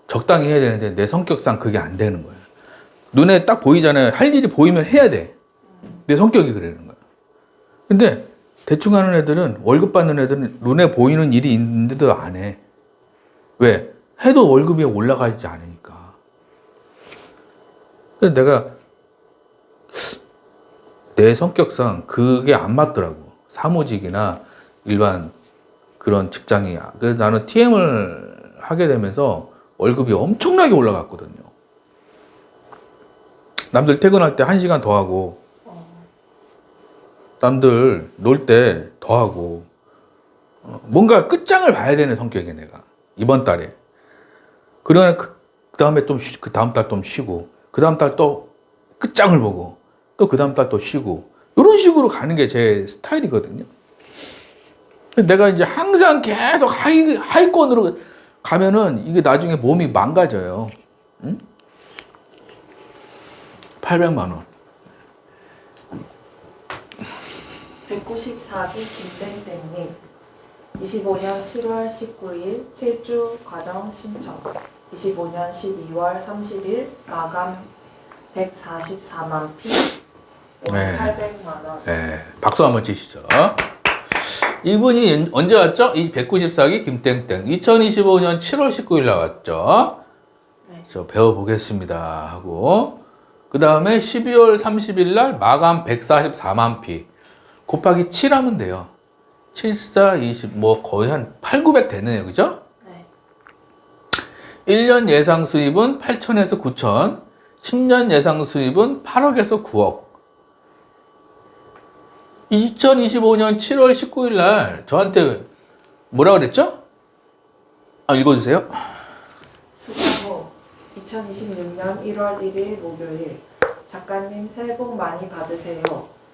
적당히 해야 되는데 내 성격상 그게 안 되는 거예요. 눈에 딱 보이잖아요. 할 일이 보이면 해야 돼. 내 성격이 그러는 거야. 근데 대충 하는 애들은, 월급 받는 애들은 눈에 보이는 일이 있는데도 안 해. 왜? 해도 월급이 올라가지 않으니까. 그래서 내가 내 성격상 그게 안 맞더라고. 사무직이나 일반 그런 직장이야. 그래서 나는 TM을 하게 되면서 월급이 엄청나게 올라갔거든요. 남들 퇴근할 때 1시간 더 하고, 남들 놀 때 더 하고, 뭔가 끝장을 봐야 되는 성격이야, 내가. 이번 달에. 그러면 그 다음에 또, 그 다음 달 좀 쉬고, 그 다음 달 또 끝장을 보고, 또 그 다음 달 또 쉬고, 이런 식으로 가는 게 제 스타일이거든요. 내가 이제 항상 계속 하위권으로 가면은 이게 나중에 몸이 망가져요. 응? 800만 원. 194기 김땡땡님 25년 7월 19일 7주 과정 신청 25년 12월 30일 마감 144만 피 네. 800만 원. 네, 박수 한번 치시죠. 이분이 언제 왔죠? 이 194기 김땡땡 2025년 7월 19일 나왔죠. 네. 저 배워보겠습니다 하고, 그 다음에 12월 30일 날 마감 144만 피 곱하기 7 하면 돼요. 7, 4, 20, 뭐 거의 한 8, 900 되네요. 그죠? 네. 1년 예상 수입은 8천에서 9천, 10년 예상 수입은 8억에서 9억. 2025년 7월 19일 날 저한테 뭐라 그랬죠? 읽어주세요. 수고 2026년 1월 1일 목요일 작가님 새해 복 많이 받으세요.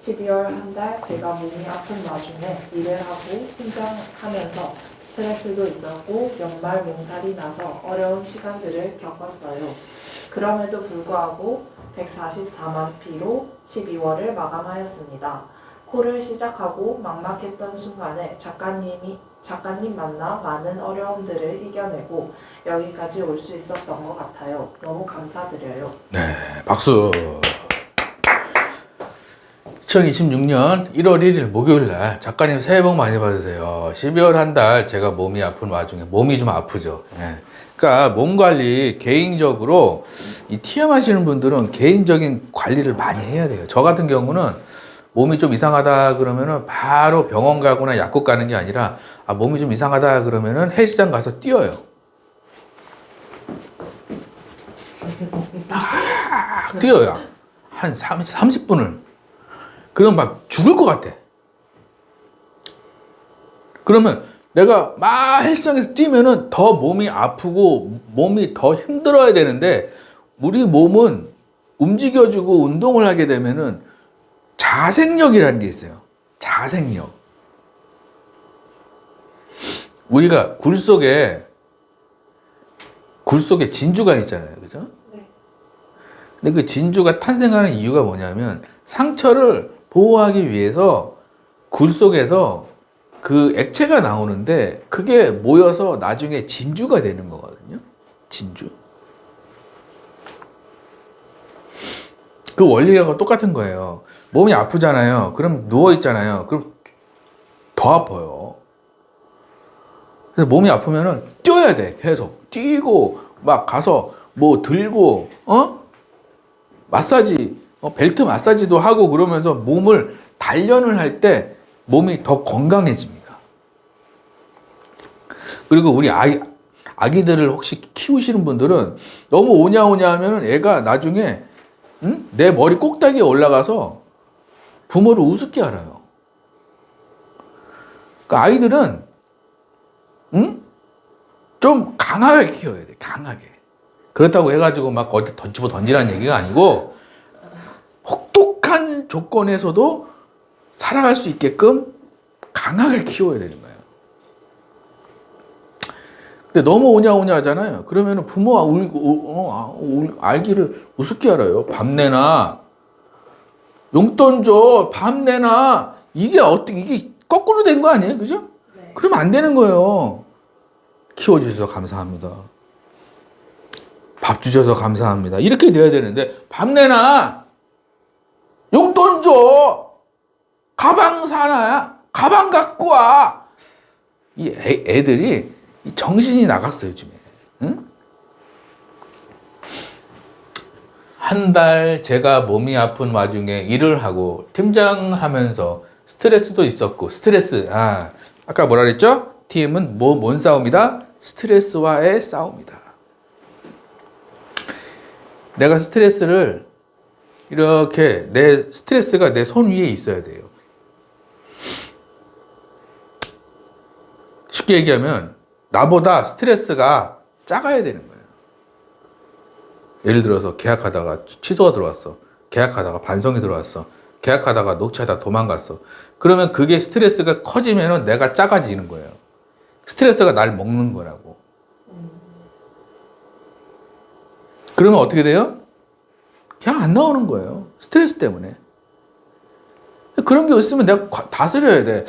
12월 한 달 제가 몸이 아픈 와중에 일을 하고 혼자하면서 스트레스도 있었고 연말 몸살이 나서 어려운 시간들을 겪었어요. 그럼에도 불구하고 144만 피로 12월을 마감하였습니다. 콜을 시작하고 막막했던 순간에 작가님 만나 많은 어려움들을 이겨내고 여기까지 올 수 있었던 것 같아요. 너무 감사드려요. 네, 박수. 2026년 1월 1일 목요일 날 작가님 새해 복 많이 받으세요. 12월 한 달 제가 몸이 아픈 와중에 몸이 좀 아프죠. 예. 그러니까 몸 관리 개인적으로 이 TM 하시는 분들은 개인적인 관리를 많이 해야 돼요. 저 같은 경우는 몸이 좀 이상하다 그러면은 바로 병원 가거나 약국 가는 게 아니라, 몸이 좀 이상하다 그러면은 헬스장 가서 뛰어요. 뛰어요. 한 30분을. 그럼 막 죽을 것 같아. 그러면 내가 막 헬스장에서 뛰면은 더 몸이 아프고 몸이 더 힘들어야 되는데, 우리 몸은 움직여주고 운동을 하게 되면은 자생력이라는 게 있어요. 자생력. 우리가 굴 속에 진주가 있잖아요. 그죠? 네. 근데 그 진주가 탄생하는 이유가 뭐냐면, 상처를 보호하기 위해서 굴 속에서 그 액체가 나오는데 그게 모여서 나중에 진주가 되는 거거든요. 진주. 그 원리가 똑같은 거예요. 몸이 아프잖아요. 그럼 누워있잖아요. 그럼 더 아파요. 그래서 몸이 아프면은 뛰어야 돼. 계속. 뛰고, 막 가서 뭐 들고, 마사지, 벨트 마사지도 하고 그러면서 몸을 단련을 할 때 몸이 더 건강해집니다. 그리고 우리 아기들을 혹시 키우시는 분들은 너무 오냐오냐 하면은 애가 나중에, 내 머리 꼭다기에 올라가서 부모를 우습게 알아요. 그러니까 아이들은 좀 강하게 키워야 돼. 강하게. 그렇다고 해가지고 막 어디 던지고 던지라는 얘기가 아니고 혹독한 조건에서도 살아갈 수 있게끔 강하게 키워야 되는 거예요. 근데 너무 오냐오냐 하잖아요. 그러면 부모가 알기를 우습게 알아요. 밥 내놔. 용돈 줘. 밥 내놔. 이게 어떻게, 이게 거꾸로 된 거 아니에요? 그죠? 네. 그러면 안 되는 거예요. 키워주셔서 감사합니다. 밥 주셔서 감사합니다. 이렇게 돼야 되는데, 밥 내놔. 용돈 줘. 가방 사놔. 가방 갖고 와. 이 애들이 정신이 나갔어요, 요즘에. 응? 한 달 제가 몸이 아픈 와중에 일을 하고 팀장 하면서 스트레스도 있었고, 아까 뭐라 그랬죠? 팀은 뭔 싸움이다? 스트레스와의 싸움이다. 내가 스트레스를 이렇게 내 스트레스가 내 손 위에 있어야 돼요. 쉽게 얘기하면 나보다 스트레스가 작아야 되는 거예요. 예를 들어서 계약하다가 취소가 들어왔어. 계약하다가 반성이 들어왔어. 계약하다가 녹취하다가 도망갔어. 그러면 그게 스트레스가 커지면 내가 작아지는 거예요. 스트레스가 날 먹는 거라고. 그러면 어떻게 돼요? 그냥 안 나오는 거예요. 스트레스 때문에. 그런 게 있으면 내가 다스려야 돼.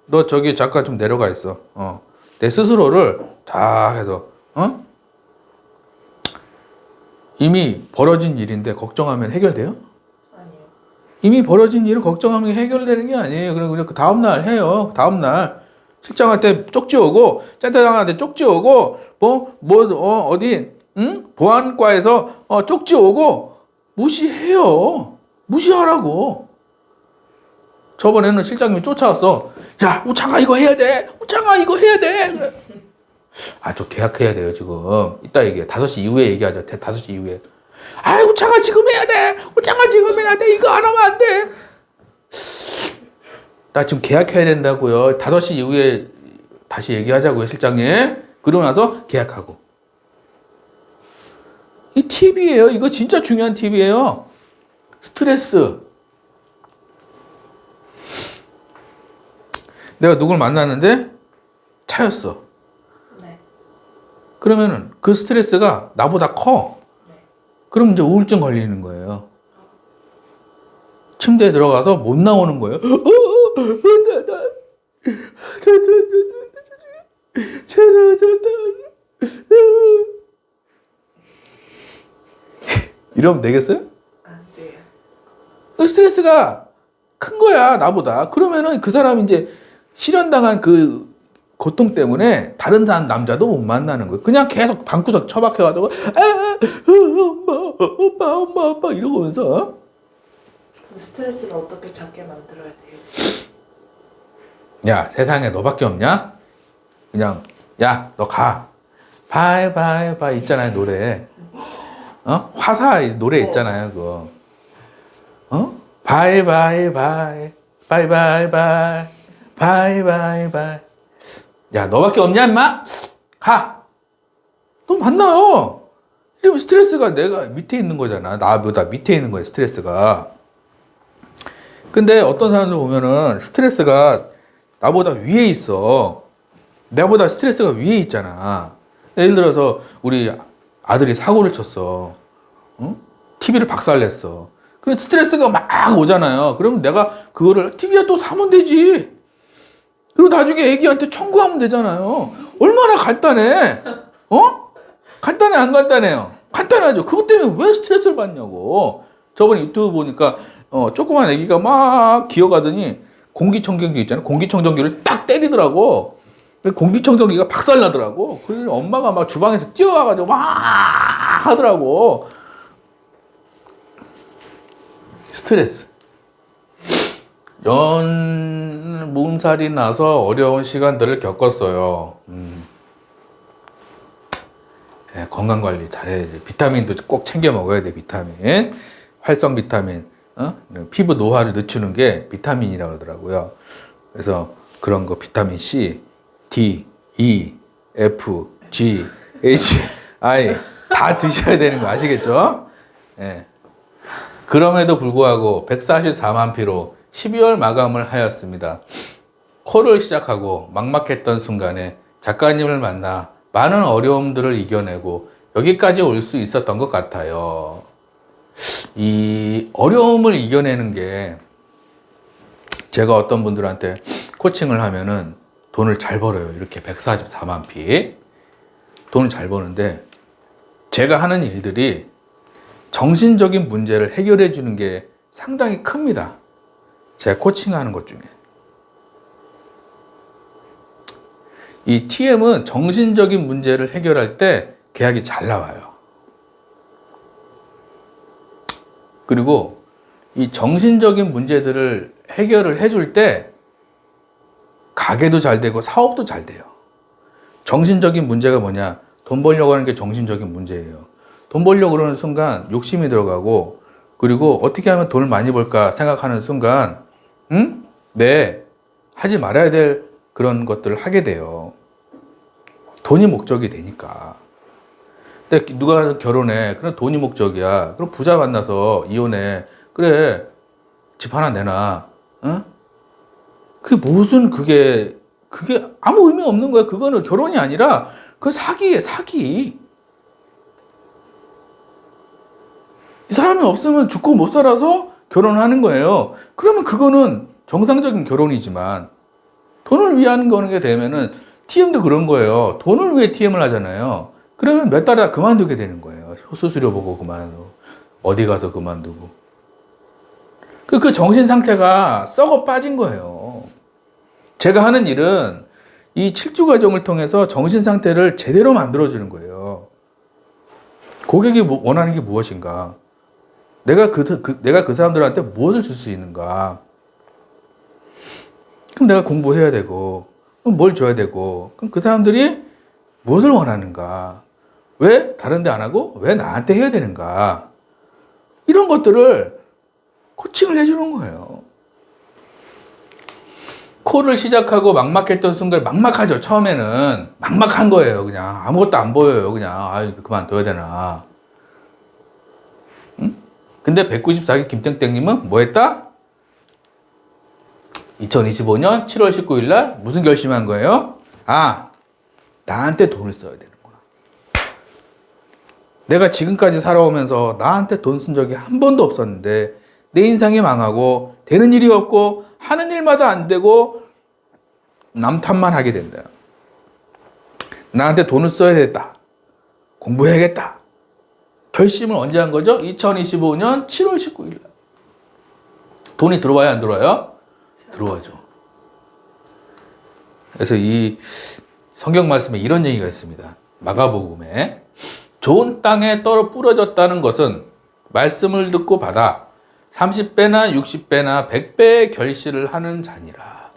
너 저기 잠깐 좀 내려가 있어. 내 스스로를 다 해서, 이미 벌어진 일인데 걱정하면 해결돼요? 아니요. 이미 벌어진 일을 걱정하면 해결되는 게 아니에요. 그냥 그 다음날 해요. 다음날. 실장한테 쪽지 오고, 센터장한테 쪽지 오고, 어디, 보안과에서 쪽지 오고, 무시해요. 무시하라고. 저번에는 실장님이 쫓아왔어. 야, 우창아 이거 해야 돼. 우창아 이거 해야 돼. 저 계약해야 돼요, 지금. 이따 얘기해. 5시 이후에 얘기하자. 5시 이후에. 우창아 지금 해야 돼. 우창아 지금 해야 돼. 이거 안 하면 안 돼. 나 지금 계약해야 된다고요. 5시 이후에 다시 얘기하자고요, 실장님. 그러고 나서 계약하고. 이 팁이에요. 이거 진짜 중요한 팁이에요. 스트레스. 내가 누굴 만났는데 차였어. 네. 그러면은 그 스트레스가 나보다 커. 네. 그럼 이제 우울증 걸리는 거예요. 침대에 들어가서 못 나오는 거예요. 이러면 되겠어요? 안 돼요. 스트레스가 큰 거야, 나보다. 그러면은 그 사람이 이제 실현당한 그 고통 때문에 다른 남자도 못 만나는 거예요. 그냥 계속 방구석 처박혀가지고, 엄마, 이러면서. 스트레스를 어떻게 작게 만들어야 돼요? 야, 세상에 너밖에 없냐? 그냥, 야, 너 가. 바이 있잖아요, 노래. 화사 노래 있잖아요, 그거. 바이. 야, 너밖에 없냐, 임마? 가. 너 만나요. 지금 스트레스가 내가 밑에 있는 거잖아. 나보다 밑에 있는 거야, 스트레스가. 근데 어떤 사람들 보면은 스트레스가 나보다 위에 있어. 나보다 스트레스가 위에 있잖아. 예를 들어서 우리 아들이 사고를 쳤어. TV를 박살냈어. 그럼 스트레스가 막 오잖아요. 그러면 내가 그거를 TV야 또 사면 되지. 그리고 나중에 애기한테 청구하면 되잖아요. 얼마나 간단해. 간단해, 안 간단해요? 간단하죠. 그것 때문에 왜 스트레스를 받냐고. 저번에 유튜브 보니까 조그만 애기가 막 기어가더니 공기청정기 있잖아요. 공기청정기를 딱 때리더라고. 공기청정기가 박살나더라고. 그래서 엄마가 막 주방에서 뛰어와가지고 막 하더라고. 스트레스. 몸살이 나서 어려운 시간들을 겪었어요. 네, 건강관리 잘해야지. 비타민도 꼭 챙겨 먹어야 돼, 비타민. 활성 비타민. 피부 노화를 늦추는 게 비타민이라고 그러더라고요. 그래서 그런 거 비타민 C, D, E, F, G, HI 다 드셔야 되는 거 아시겠죠? 예. 그럼에도 불구하고 144만 피로 12월 마감을 하였습니다. 콜을 시작하고 막막했던 순간에 작가님을 만나 많은 어려움들을 이겨내고 여기까지 올 수 있었던 것 같아요. 이 어려움을 이겨내는 게 제가 어떤 분들한테 코칭을 하면은 돈을 잘 벌어요. 이렇게 144만 피. 돈을 잘 버는데 제가 하는 일들이 정신적인 문제를 해결해 주는 게 상당히 큽니다. 제가 코칭하는 것 중에. 이 TM은 정신적인 문제를 해결할 때 계약이 잘 나와요. 그리고 이 정신적인 문제들을 해결을 해줄 때 가게도 잘 되고 사업도 잘 돼요. 정신적인 문제가 뭐냐? 돈 벌려고 하는 게 정신적인 문제예요. 돈 벌려고 그러는 순간 욕심이 들어가고, 그리고 어떻게 하면 돈을 많이 벌까 생각하는 순간 네, 하지 말아야 될 그런 것들을 하게 돼요. 돈이 목적이 되니까. 근데 누가 결혼해? 그럼 돈이 목적이야. 그럼 부자 만나서 이혼해. 그래, 집 하나 내놔. 응? 그게 아무 의미 없는 거야. 그거는 결혼이 아니라 그 사기예요, 사기. 이 사람이 없으면 죽고 못 살아서 결혼하는 거예요. 그러면 그거는 정상적인 결혼이지만 돈을 위한 거는 되면은 TM도 그런 거예요. 돈을 위해 TM을 하잖아요. 그러면 몇 달에 그만두게 되는 거예요. 수수료 보고 그만두고 어디 가서 그만두고 그 정신 상태가 썩어 빠진 거예요. 제가 하는 일은 이 7주 과정을 통해서 정신 상태를 제대로 만들어주는 거예요. 고객이 원하는 게 무엇인가? 내가 그 사람들한테 무엇을 줄 수 있는가? 그럼 내가 공부해야 되고, 그럼 뭘 줘야 되고, 그럼 그 사람들이 무엇을 원하는가? 왜 다른 데 안 하고, 왜 나한테 해야 되는가? 이런 것들을 코칭을 해주는 거예요. 콜을 시작하고 막막했던 순간, 막막하죠. 처음에는 막막한 거예요. 그냥 아무것도 안 보여요. 그냥 그만둬야 되나. 응? 근데 194기 김땡땡님은 뭐 했다? 2025년 7월 19일 날 무슨 결심한 거예요? 나한테 돈을 써야 되는구나. 내가 지금까지 살아오면서 나한테 돈 쓴 적이 한 번도 없었는데 내 인생이 망하고 되는 일이 없고 하는 일마다 안 되고 남 탓만 하게 된다. 나한테 돈을 써야 되겠다. 공부해야겠다. 결심을 언제 한 거죠? 2025년 7월 19일 날. 돈이 들어와요, 안 들어와요? 들어와죠. 그래서 이 성경 말씀에 이런 얘기가 있습니다. 마가복음에 좋은 땅에 떨어 부러졌다는 것은 말씀을 듣고 받아 30배나 60배나 100배의 결실을 하는 자니라.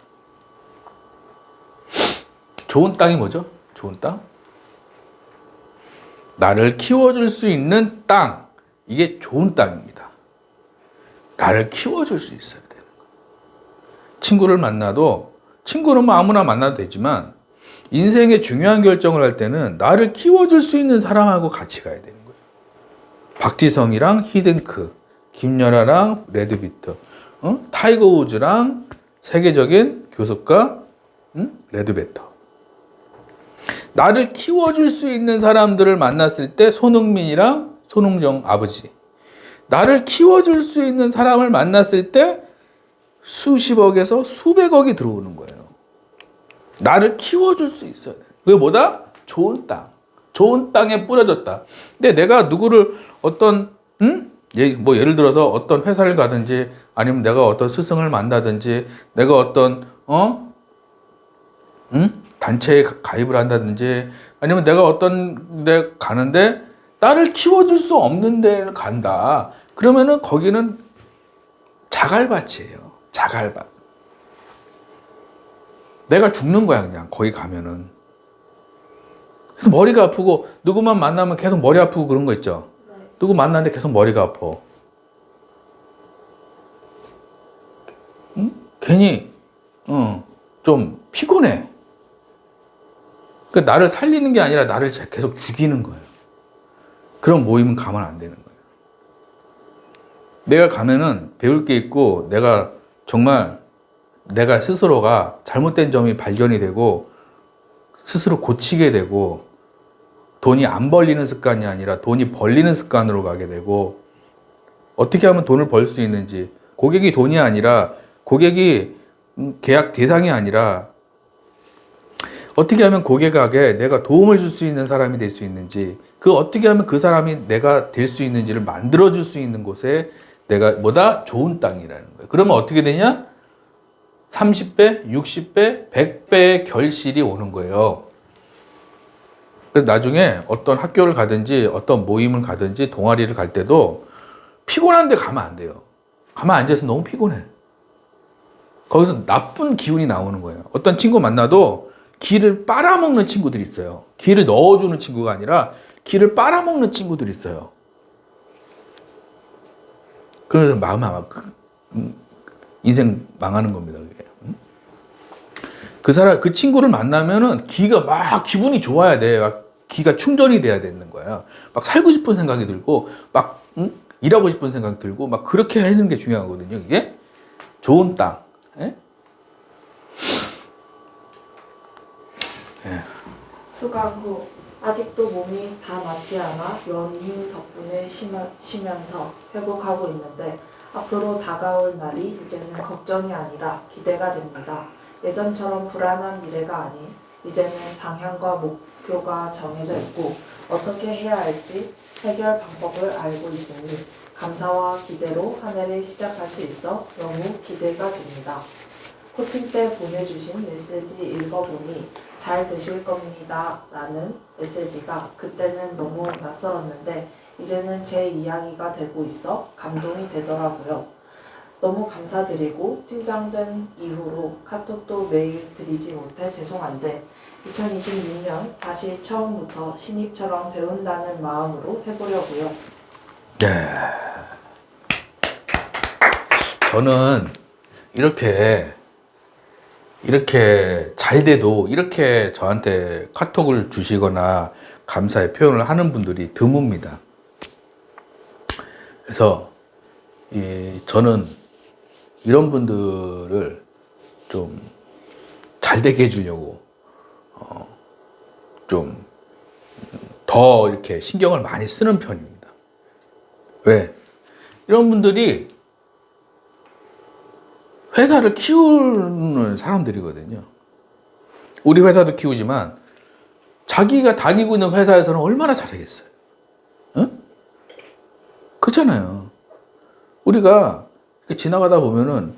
좋은 땅이 뭐죠? 좋은 땅? 나를 키워줄 수 있는 땅. 이게 좋은 땅입니다. 나를 키워줄 수 있어야 되는 거예요. 친구를 만나도, 친구는 뭐 아무나 만나도 되지만, 인생의 중요한 결정을 할 때는 나를 키워줄 수 있는 사람하고 같이 가야 되는 거예요. 박지성이랑 히든크, 김연아랑 레드비터, 타이거 우즈랑 세계적인 교섭가, 레드베터. 나를 키워줄 수 있는 사람들을 만났을 때 손흥민이랑 손흥정 아버지. 나를 키워줄 수 있는 사람을 만났을 때 수십억에서 수백억이 들어오는 거예요. 나를 키워줄 수 있어야 돼. 그게 뭐다? 좋은 땅. 좋은 땅에 뿌려졌다. 근데 내가 누구를 예를 들어서 어떤 회사를 가든지 아니면 내가 어떤 스승을 만나든지 내가 어떤, 단체에 가입을 한다든지 아니면 내가 어떤 데 가는데 나를 키워줄 수 없는 데를 간다. 그러면은 거기는 자갈밭이에요. 자갈밭. 내가 죽는 거야, 그냥 거기 가면은. 그래서 머리가 아프고 누구만 만나면 계속 머리 아프고 그런 거 있죠. 누구 만나는데 계속 머리가 아파. 괜히 좀 피곤해. 그러니까 나를 살리는 게 아니라 나를 계속 죽이는 거예요. 그런 모임은 가면 안 되는 거예요. 내가 가면은 배울 게 있고 내가 정말 내가 스스로가 잘못된 점이 발견이 되고 스스로 고치게 되고 돈이 안 벌리는 습관이 아니라 돈이 벌리는 습관으로 가게 되고 어떻게 하면 돈을 벌 수 있는지 고객이 돈이 아니라 고객이 계약 대상이 아니라 어떻게 하면 고객에게 내가 도움을 줄 수 있는 사람이 될 수 있는지 그 어떻게 하면 그 사람이 내가 될 수 있는지를 만들어 줄 수 있는 곳에 내가 뭐다? 좋은 땅이라는 거예요. 그러면 어떻게 되냐? 30배, 60배, 100배의 결실이 오는 거예요. 그래서 나중에 어떤 학교를 가든지 어떤 모임을 가든지 동아리를 갈 때도 피곤한데 가면 안 돼요. 가만 앉아서 너무 피곤해. 거기서 나쁜 기운이 나오는 거예요. 어떤 친구 만나도 기를 빨아먹는 친구들이 있어요. 기를 넣어주는 친구가 아니라 기를 빨아먹는 친구들이 있어요. 그래서 인생 망하는 겁니다. 그게. 그 친구를 만나면은 기가 막 기분이 좋아야 돼. 막 기가 충전이 돼야 되는 거야. 막 살고 싶은 생각이 들고, 막 일하고 싶은 생각이 들고, 막 그렇게 하는 게 중요하거든요. 이게 좋은 땅. 예? 예. 수강 후 아직도 몸이 다 낫지 않아 연휴 덕분에 쉬면서 회복하고 있는데 앞으로 다가올 날이 이제는 걱정이 아니라 기대가 됩니다. 예전처럼 불안한 미래가 아닌 이제는 방향과 목표가 정해져 있고 어떻게 해야 할지 해결 방법을 알고 있으니 감사와 기대로 한 해를 시작할 수 있어 너무 기대가 됩니다. 코칭 때 보내주신 메시지 읽어보니 잘 되실 겁니다 라는 메시지가 그때는 너무 낯설었는데 이제는 제 이야기가 되고 있어 감동이 되더라고요. 너무 감사드리고 팀장된 이후로 카톡도 매일 드리지 못해 죄송한데 2026년 다시 처음부터 신입처럼 배운다는 마음으로 해보려고요. 네. 저는 이렇게 잘 돼도 이렇게 저한테 카톡을 주시거나 감사의 표현을 하는 분들이 드뭅니다. 그래서 저는 이런 분들을 좀 잘 되게 해주려고 좀 더 이렇게 신경을 많이 쓰는 편입니다. 왜? 이런 분들이 회사를 키우는 사람들이거든요. 우리 회사도 키우지만 자기가 다니고 있는 회사에서는 얼마나 잘하겠어요. 응? 그렇잖아요. 우리가 지나가다 보면은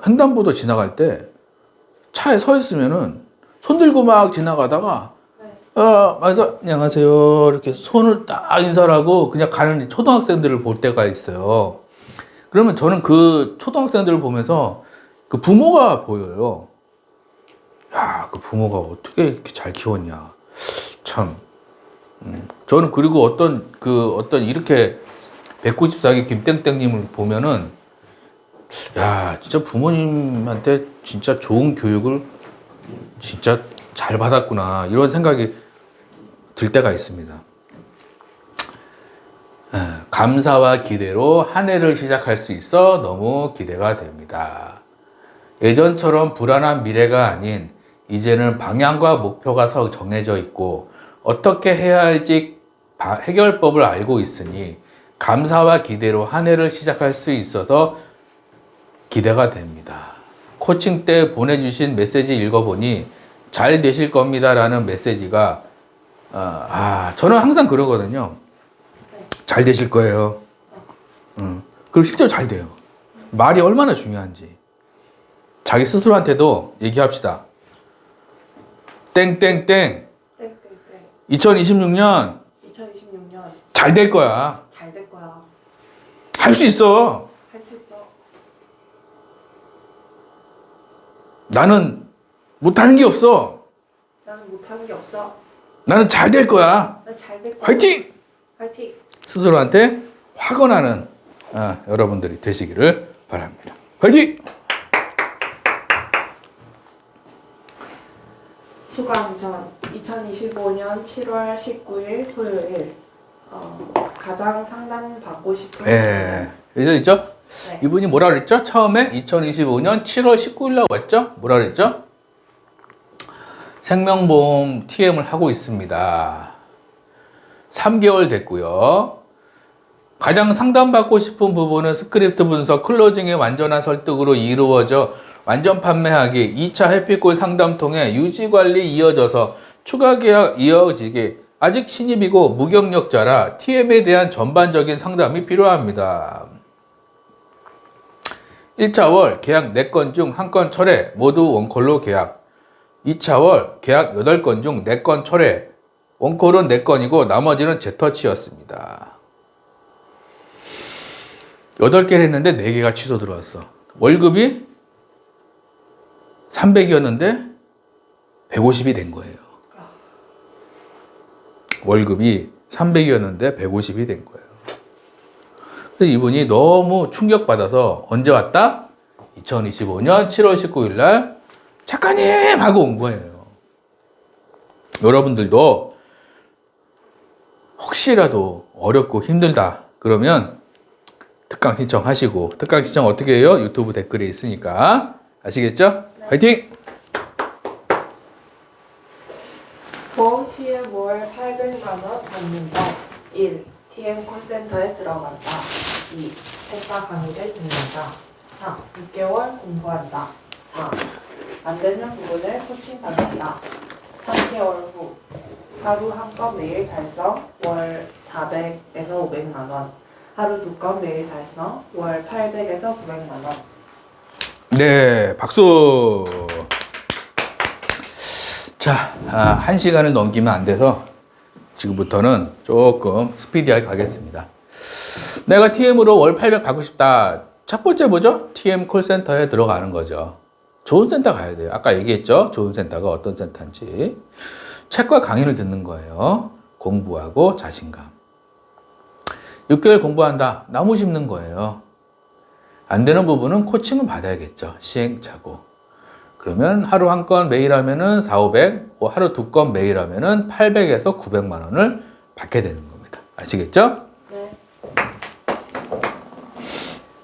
횡단보도 지나갈 때 차에 서 있으면은 손 들고 막 지나가다가 맞아 안녕하세요 이렇게 손을 딱 인사를 하고 그냥 가는 초등학생들을 볼 때가 있어요. 그러면 저는 그 초등학생들을 보면서 그 부모가 보여요. 야, 그 부모가 어떻게 이렇게 잘 키웠냐. 참. 저는 그리고 어떤 이렇게 194기 김땡땡님을 보면은 야, 진짜 부모님한테 진짜 좋은 교육을 진짜 잘 받았구나. 이런 생각이 들 때가 있습니다. 감사와 기대로 한 해를 시작할 수 있어 너무 기대가 됩니다. 예전처럼 불안한 미래가 아닌 이제는 방향과 목표가 정해져 있고 어떻게 해야 할지 해결법을 알고 있으니 감사와 기대로 한 해를 시작할 수 있어서 기대가 됩니다. 코칭 때 보내주신 메시지 읽어보니 잘 되실 겁니다 라는 메시지가 저는 항상 그러거든요. 잘 되실 거예요. 그리고 실제로 잘 돼요. 말이 얼마나 중요한지. 자기 스스로한테도 얘기합시다. 땡땡땡. 2026년 잘 될 거야. 잘 될 거야. 할 수 있어. 할 수 있어. 나는 못하는 게 없어. 나는 못하는 게 없어. 나는 잘 될 거야. 난 잘 될 거야. 화이팅! 화이팅! 스스로한테 확언하는 여러분들이 되시기를 바랍니다. 화이팅! 수강 전 2025년 7월 19일 토요일 가장 상담받고 싶은 예. 그래서 있죠? 네. 이분이 뭐라 그랬죠? 처음에 2025년 7월 19일이라고 했죠? 뭐라 그랬죠? 생명보험 TM을 하고 있습니다. 3개월 됐고요. 가장 상담받고 싶은 부분은 스크립트 분석, 클로징의 완전한 설득으로 이루어져 완전 판매하기, 2차 해피콜 상담 통해 유지관리 이어져서 추가 계약 이어지기, 아직 신입이고 무경력자라 TM에 대한 전반적인 상담이 필요합니다. 1차월 계약 4건 중 1건 철회, 모두 원콜로 계약. 2차월 계약 8건 중 4건 철회, 원콜은 4건이고 나머지는 재터치였습니다. 8개를 했는데 4개가 취소 들어왔어. 월급이 300이었는데 150이 된 거예요. 월급이 300이었는데 150이 된 거예요. 그래서 이분이 너무 충격받아서 언제 왔다? 2025년 7월 19일 날 작가님! 하고 온 거예요. 여러분들도 혹시라도 어렵고 힘들다 그러면 특강 신청하시고, 특강 신청 어떻게 해요? 유튜브 댓글에 있으니까. 아시겠죠? 네. 화이팅! 보험 TM 월 800만 원 받는다. 1. TM 콜센터에 들어간다. 2. 책과 강의를 듣는다. 3. 6개월 공부한다. 4. 안 되는 부분을 코칭 받는다. 3개월 후 하루 한 건 매일 달성 월 400에서 500만 원. 하루 2건 매일 달성 월 800에서 900만 원. 네, 박수! 자, 1시간을 넘기면 안 돼서 지금부터는 조금 스피디하게 가겠습니다. 내가 TM으로 월 800 받고 싶다. 첫 번째 뭐죠? TM 콜센터에 들어가는 거죠. 좋은 센터 가야 돼요. 아까 얘기했죠? 좋은 센터가 어떤 센터인지. 책과 강의를 듣는 거예요. 공부하고 자신감. 6개월 공부한다. 나무 심는 거예요. 안 되는 부분은 코칭을 받아야겠죠. 시행착오. 그러면 하루 한 건 매일 하면은 400, 500, 하루 2건 매일 하면은 800에서 900만 원을 받게 되는 겁니다. 아시겠죠? 네.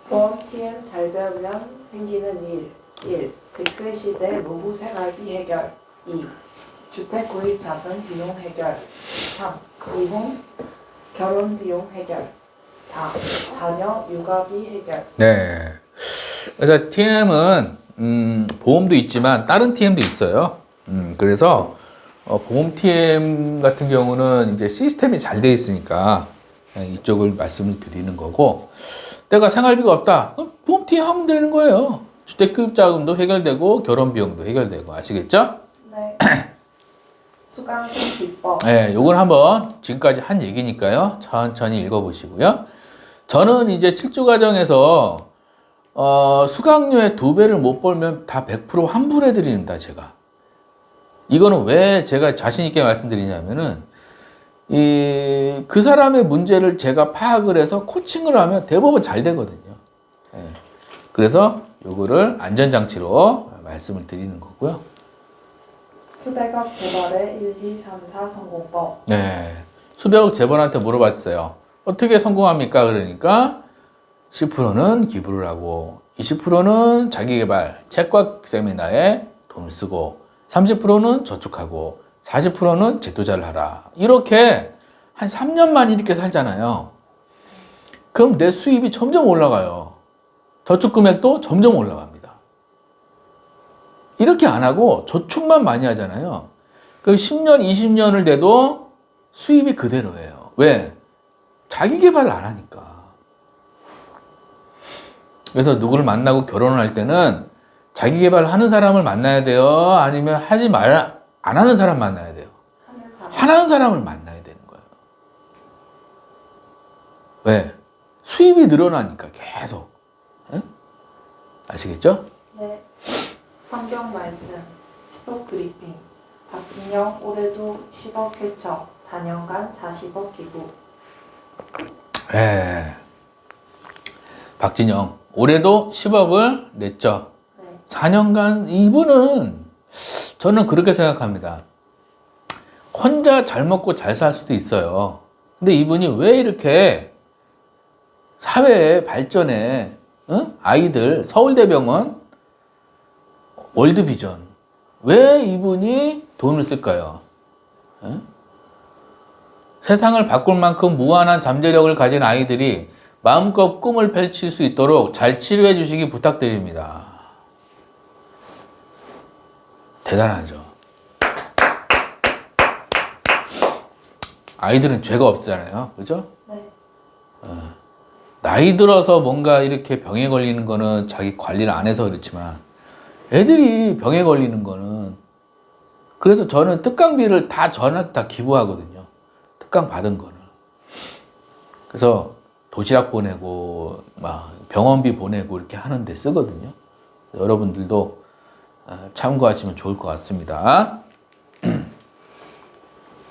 보험 TM 잘 배우면 생기는 일. 1. 100세 시대 노후 생활비 해결. 2. 주택 구입 자금 비용 해결. 3. 이혼 결혼 비용 해결. 4. 자녀 육아비 해결. 네. 그래서 TM은 보험도 있지만 다른 TM도 있어요. 그래서 보험 TM 같은 경우는 이제 시스템이 잘 돼 있으니까 이쪽을 말씀을 드리는 거고, 내가 생활비가 없다. 그럼 보험 TM 하면 되는 거예요. 주택구입 자금도 해결되고 결혼 비용도 해결되고. 아시겠죠? 네. 수강생 비법. 네, 요건 한번 지금까지 한 얘기니까요. 천천히 읽어보시고요. 저는 이제 7주 과정에서 수강료의 2배를 못 벌면 다 100% 환불해 드립니다, 제가. 이거는 왜 제가 자신있게 말씀드리냐면은, 그 사람의 문제를 제가 파악을 해서 코칭을 하면 대부분 잘 되거든요. 예. 그래서 요거를 안전장치로 말씀을 드리는 거고요. 수백억 재벌의 1, 2, 3, 4 성공법. 네. 수백억 재벌한테 물어봤어요. 어떻게 성공합니까? 그러니까 10%는 기부를 하고 20%는 자기개발, 책과 세미나에 돈을 쓰고 30%는 저축하고 40%는 재투자를 하라. 이렇게 한 3년만 이렇게 살잖아요. 그럼 내 수입이 점점 올라가요. 저축 금액도 점점 올라갑니다. 이렇게 안 하고 저축만 많이 하잖아요. 그럼 10년, 20년을 돼도 수입이 그대로예요. 왜? 자기 개발을 안 하니까. 그래서 누구를 만나고 결혼을 할 때는 자기 개발을 하는 사람을 만나야 돼요? 아니면 안 하는 사람 만나야 돼요? 하는 사람을 만나야 되는 거예요. 왜? 수입이 늘어나니까 계속. 에? 아시겠죠? 네. 성경 말씀. 스톡 브리핑. 박진영 올해도 10억 개척. 4년간 40억 기부. 네. 박진영 올해도 10억을 냈죠. 네. 4년간 이분은 저는 그렇게 생각합니다. 혼자 잘 먹고 잘 살 수도 있어요. 근데 이분이 왜 이렇게 사회 발전에 아이들 서울대병원 월드비전 왜 이분이 돈을 쓸까요? 세상을 바꿀 만큼 무한한 잠재력을 가진 아이들이 마음껏 꿈을 펼칠 수 있도록 잘 치료해 주시기 부탁드립니다. 대단하죠. 아이들은 죄가 없잖아요. 그죠? 네. 나이 들어서 뭔가 이렇게 병에 걸리는 거는 자기 관리를 안 해서 그렇지만 애들이 병에 걸리는 거는 그래서 저는 특강비를 다 전액 다 기부하거든요. 특강 받은 거는. 그래서 도시락 보내고 막 병원비 보내고 이렇게 하는데 쓰거든요. 여러분들도 참고하시면 좋을 것 같습니다.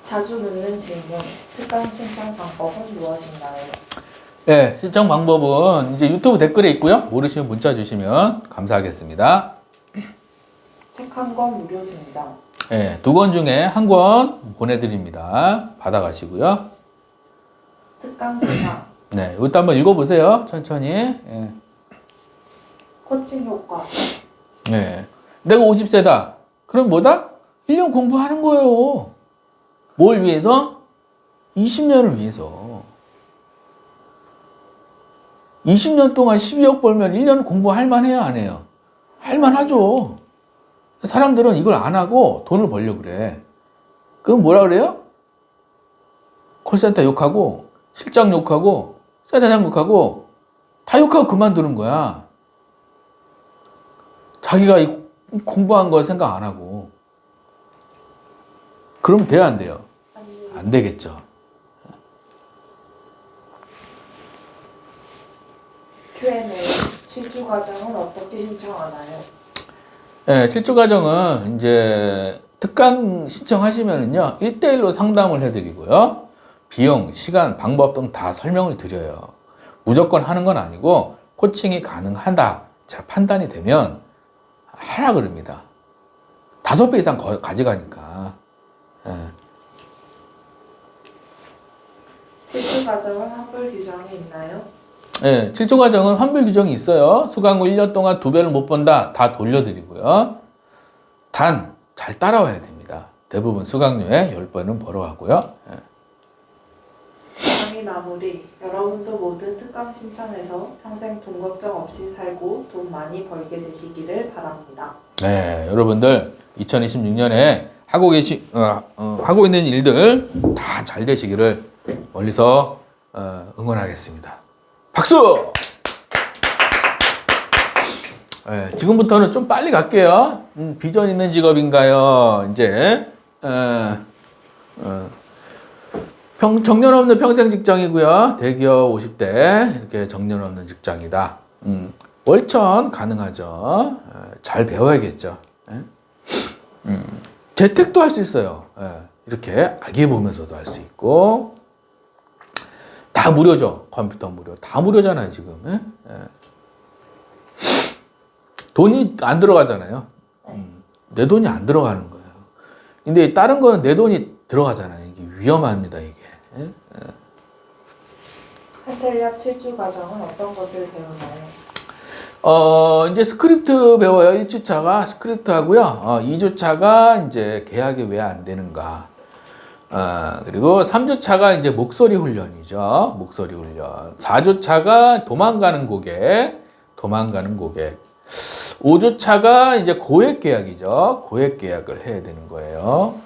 자주 묻는 질문. 특강 신청 방법은 무엇인가요? 네, 신청 방법은 이제 유튜브 댓글에 있고요. 모르시면 문자 주시면 감사하겠습니다. 책 한 권 무료 증정. 네, 2권 중에 1권 보내드립니다. 받아가시고요. 특강 대상. 네, 이것도 한번 읽어보세요. 천천히. 네. 코칭 효과. 네. 내가 50세다. 그럼 뭐다? 1년 공부하는 거예요. 뭘 위해서? 20년을 위해서. 20년 동안 12억 벌면 1년 공부할 만해요, 안 해요? 할 만하죠. 사람들은 이걸 안 하고 돈을 벌려고 그래. 그럼 뭐라 그래요? 콜센터 욕하고, 실장 욕하고, 세대장 욕하고, 다 욕하고 그만두는 거야. 자기가 공부한 거 생각 안 하고. 그럼 돼요, 안 돼요? 안 되겠죠. Q&A. 실주 과정은 어떻게 신청하나요? 네, 실주 과정은 이제 특강 신청하시면은요, 1대1로 상담을 해드리고요. 비용, 시간, 방법 등 다 설명을 드려요. 무조건 하는 건 아니고, 코칭이 가능하다. 자, 판단이 되면 하라 그럽니다. 5배 이상 가져가니까. 예. 실주 과정은 환불 규정이 있나요? 예, 실주 과정은 환불 규정이 있어요. 수강 후 1년 동안 2배를 못 번다. 다 돌려드리고요. 단, 잘 따라와야 됩니다. 대부분 수강료에 10번은 벌어가고요. 예. 강의 마무리. 여러분도 모두 특강 신청해서 평생 돈 걱정 없이 살고 돈 많이 벌게 되시기를 바랍니다. 네, 여러분들 2026년에 하고 있는 일들 다 잘 되시기를 멀리서 응원하겠습니다. 박수! 네, 지금부터는 좀 빨리 갈게요. 비전 있는 직업인가요? 이제 정년 없는 평생 직장이고요. 대기업 50대 이렇게 정년 없는 직장이다. 월천 가능하죠. 잘 배워야겠죠. 재택도 할 수 있어요. 이렇게 아기 보면서도 할 수 있고 다 무료죠. 컴퓨터 무료. 다 무료잖아요, 지금. 돈이 안 들어가잖아요. 내 돈이 안 들어가는 거예요. 근데 다른 거는 내 돈이 들어가잖아요. 이게 위험합니다, 이게. 한텔리아 출주 과정은 어떤 것을 배우나요? 이제 스크립트 배워요. 1주차가 스크립트 하고요. 2주차가 이제 계약이 왜 안 되는가. 그리고 3주차가 이제 목소리 훈련이죠. 목소리 훈련. 4주차가 도망가는 고객. 5주차가 이제 고액 계약이죠. 고액 계약을 해야 되는 거예요.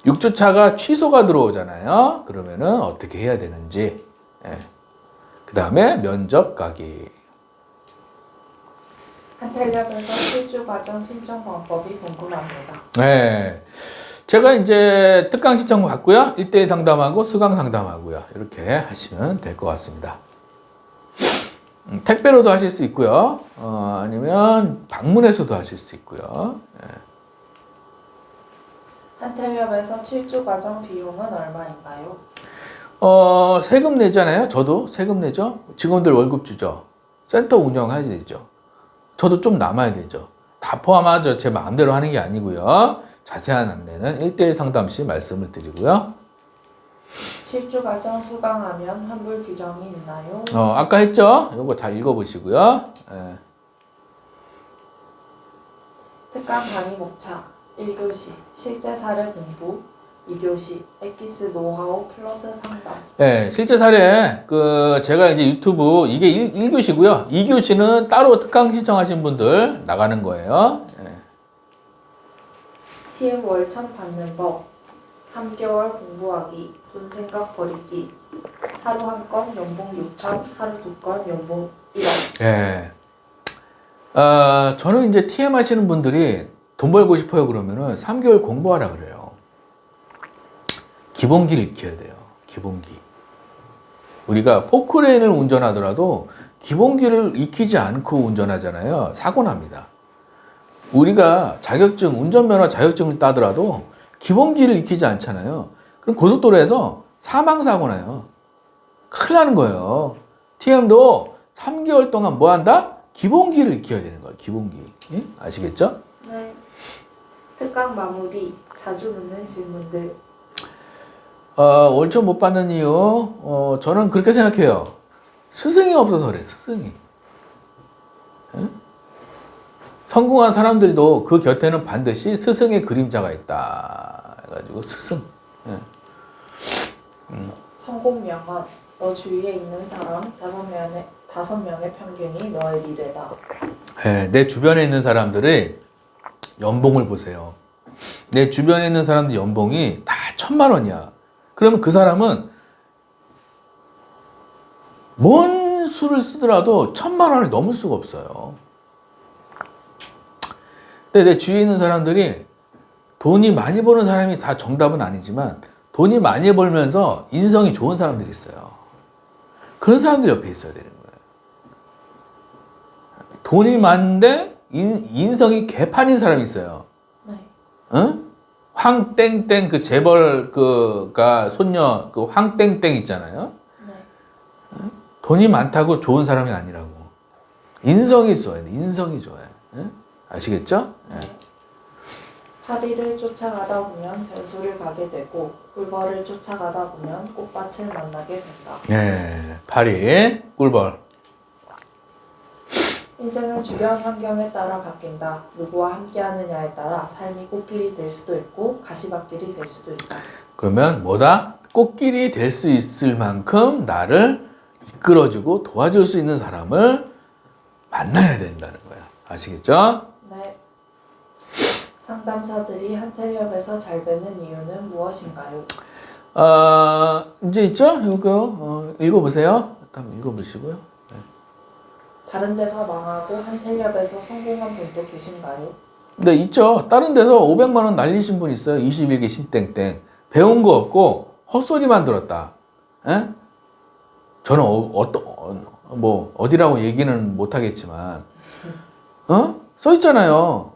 6주차가 취소가 들어오잖아요. 그러면은 어떻게 해야 되는지. 그 다음에 면접 가기. 한텔리아에서 실주 과정 신청 방법이 궁금합니다. 네. 제가 이제 특강 신청 받고요. 1대1 상담하고 수강 상담하고요. 이렇게 하시면 될 것 같습니다. 택배로도 하실 수 있고요. 아니면 방문해서도 하실 수 있고요. 한텔리아에서 출주 과정 비용은 얼마인가요? 세금 내잖아요. 저도 세금 내죠. 직원들 월급 주죠. 센터 운영해야 되죠. 저도 좀 남아야 되죠. 다 포함하죠. 제 마음대로 하는 게 아니고요. 자세한 안내는 1대1 상담 시 말씀을 드리고요. 실주 과정 수강하면 환불 규정이 있나요? 아까 했죠? 이거 잘 읽어보시고요. 예. 특강 강의 목차 1교시 실제 사례 공부 2교시 엑기스 노하우 플러스 상담. 예, 실제 사례, 제가 이제 유튜브, 이게 1교시고요. 2교시는 따로 특강 신청하신 분들 나가는 거예요. 예. TM 월천 받는 법 3개월 공부하기 돈 생각 버리기 하루 한 건 연봉 6천 하루 2건 연봉 1억. 예. 저는 이제 TM 하시는 분들이 돈 벌고 싶어요 그러면은 3개월 공부하라 그래요. 기본기를 익혀야 돼요. 기본기. 우리가 포크레인을 운전하더라도 기본기를 익히지 않고 운전하잖아요. 사고 납니다. 우리가 자격증, 운전면허 자격증을 따더라도 기본기를 익히지 않잖아요. 그럼 고속도로에서 사망사고 나요. 큰일 나는 거예요. TM도 3개월 동안 뭐 한다? 기본기를 익혀야 되는 거예요. 기본기. 예? 아시겠죠? 네. 특강 마무리 자주 묻는 질문들. 월천 못 받는 이유, 저는 그렇게 생각해요. 스승이 없어서 그래, 스승이. 예? 성공한 사람들도 그 곁에는 반드시 스승의 그림자가 있다. 해가지고, 스승. 예. 성공 명언 너 주위에 있는 사람 5명의 평균이 너의 미래다. 예, 내 주변에 있는 사람들의 연봉을 보세요. 내 주변에 있는 사람들 연봉이 다 1,000만 원이야. 그러면 그 사람은 뭔 수를 쓰더라도 1,000만 원을 넘을 수가 없어요. 근데 내 주위에 있는 사람들이 돈이 많이 버는 사람이 다 정답은 아니지만 돈이 많이 벌면서 인성이 좋은 사람들이 있어요. 그런 사람들 옆에 있어야 되는 거예요. 돈이 많은데 인성이 개판인 사람이 있어요. 네. 응? 황땡땡 그 재벌 그가 손녀 그 황땡땡 있잖아요. 네. 돈이 많다고 좋은 사람이 아니라고. 인성이 있어야 돼. 인성이 좋아요. 응? 아시겠죠? 네. 파리를 쫓아가다 보면 변소를 가게 되고 꿀벌을 쫓아가다 보면 꽃밭을 만나게 된다. 예, 파리 꿀벌. 인생은 주변 환경에 따라 바뀐다. 누구와 함께하느냐에 따라 삶이 꽃길이 될 수도 있고 가시밭길이 될 수도 있다. 그러면 뭐다? 꽃길이 될 수 있을 만큼 나를 이끌어주고 도와줄 수 있는 사람을 만나야 된다는 거야. 아시겠죠? 네. 상담사들이 한텔리업에서 잘 되는 이유는 무엇인가요? 이제 있죠? 이거 읽어보세요. 한번 읽어보시고요. 다른 데서 망하고 한텔리업에서 성공한 분도 계신가요? 네, 있죠. 다른 데서 500만 원 날리신 분 있어요. 21개 신땡땡. 배운 거 없고 헛소리만 들었다. 에? 저는 어디라고 얘기는 못하겠지만 써 있잖아요.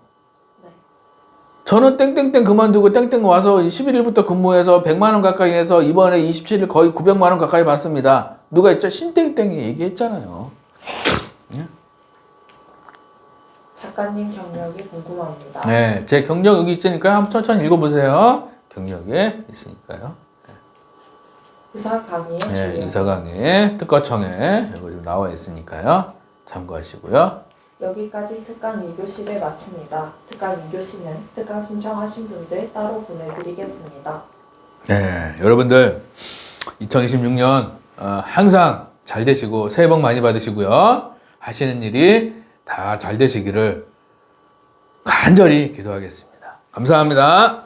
네. 저는 땡땡땡 그만두고 땡땡 와서 11일부터 근무해서 100만 원 가까이 해서 이번에 27일 거의 900만 원 가까이 받습니다. 누가 있죠? 신땡땡이 얘기했잖아요. 작가님 경력이 궁금합니다. 네, 제 경력 여기 있으니까요. 한번 천천히 읽어보세요. 경력에 있으니까요. 의사 강의에 네, 주요. 의사 강의, 특허청에 여기 좀 나와 있으니까요. 참고하시고요. 여기까지 특강 1교시를 마칩니다. 특강 2교시는 특강 신청하신 분들 따로 보내드리겠습니다. 네, 여러분들 2026년 항상 잘 되시고 새해 복 많이 받으시고요. 하시는 일이 다 잘 되시기를 간절히 기도하겠습니다. 감사합니다.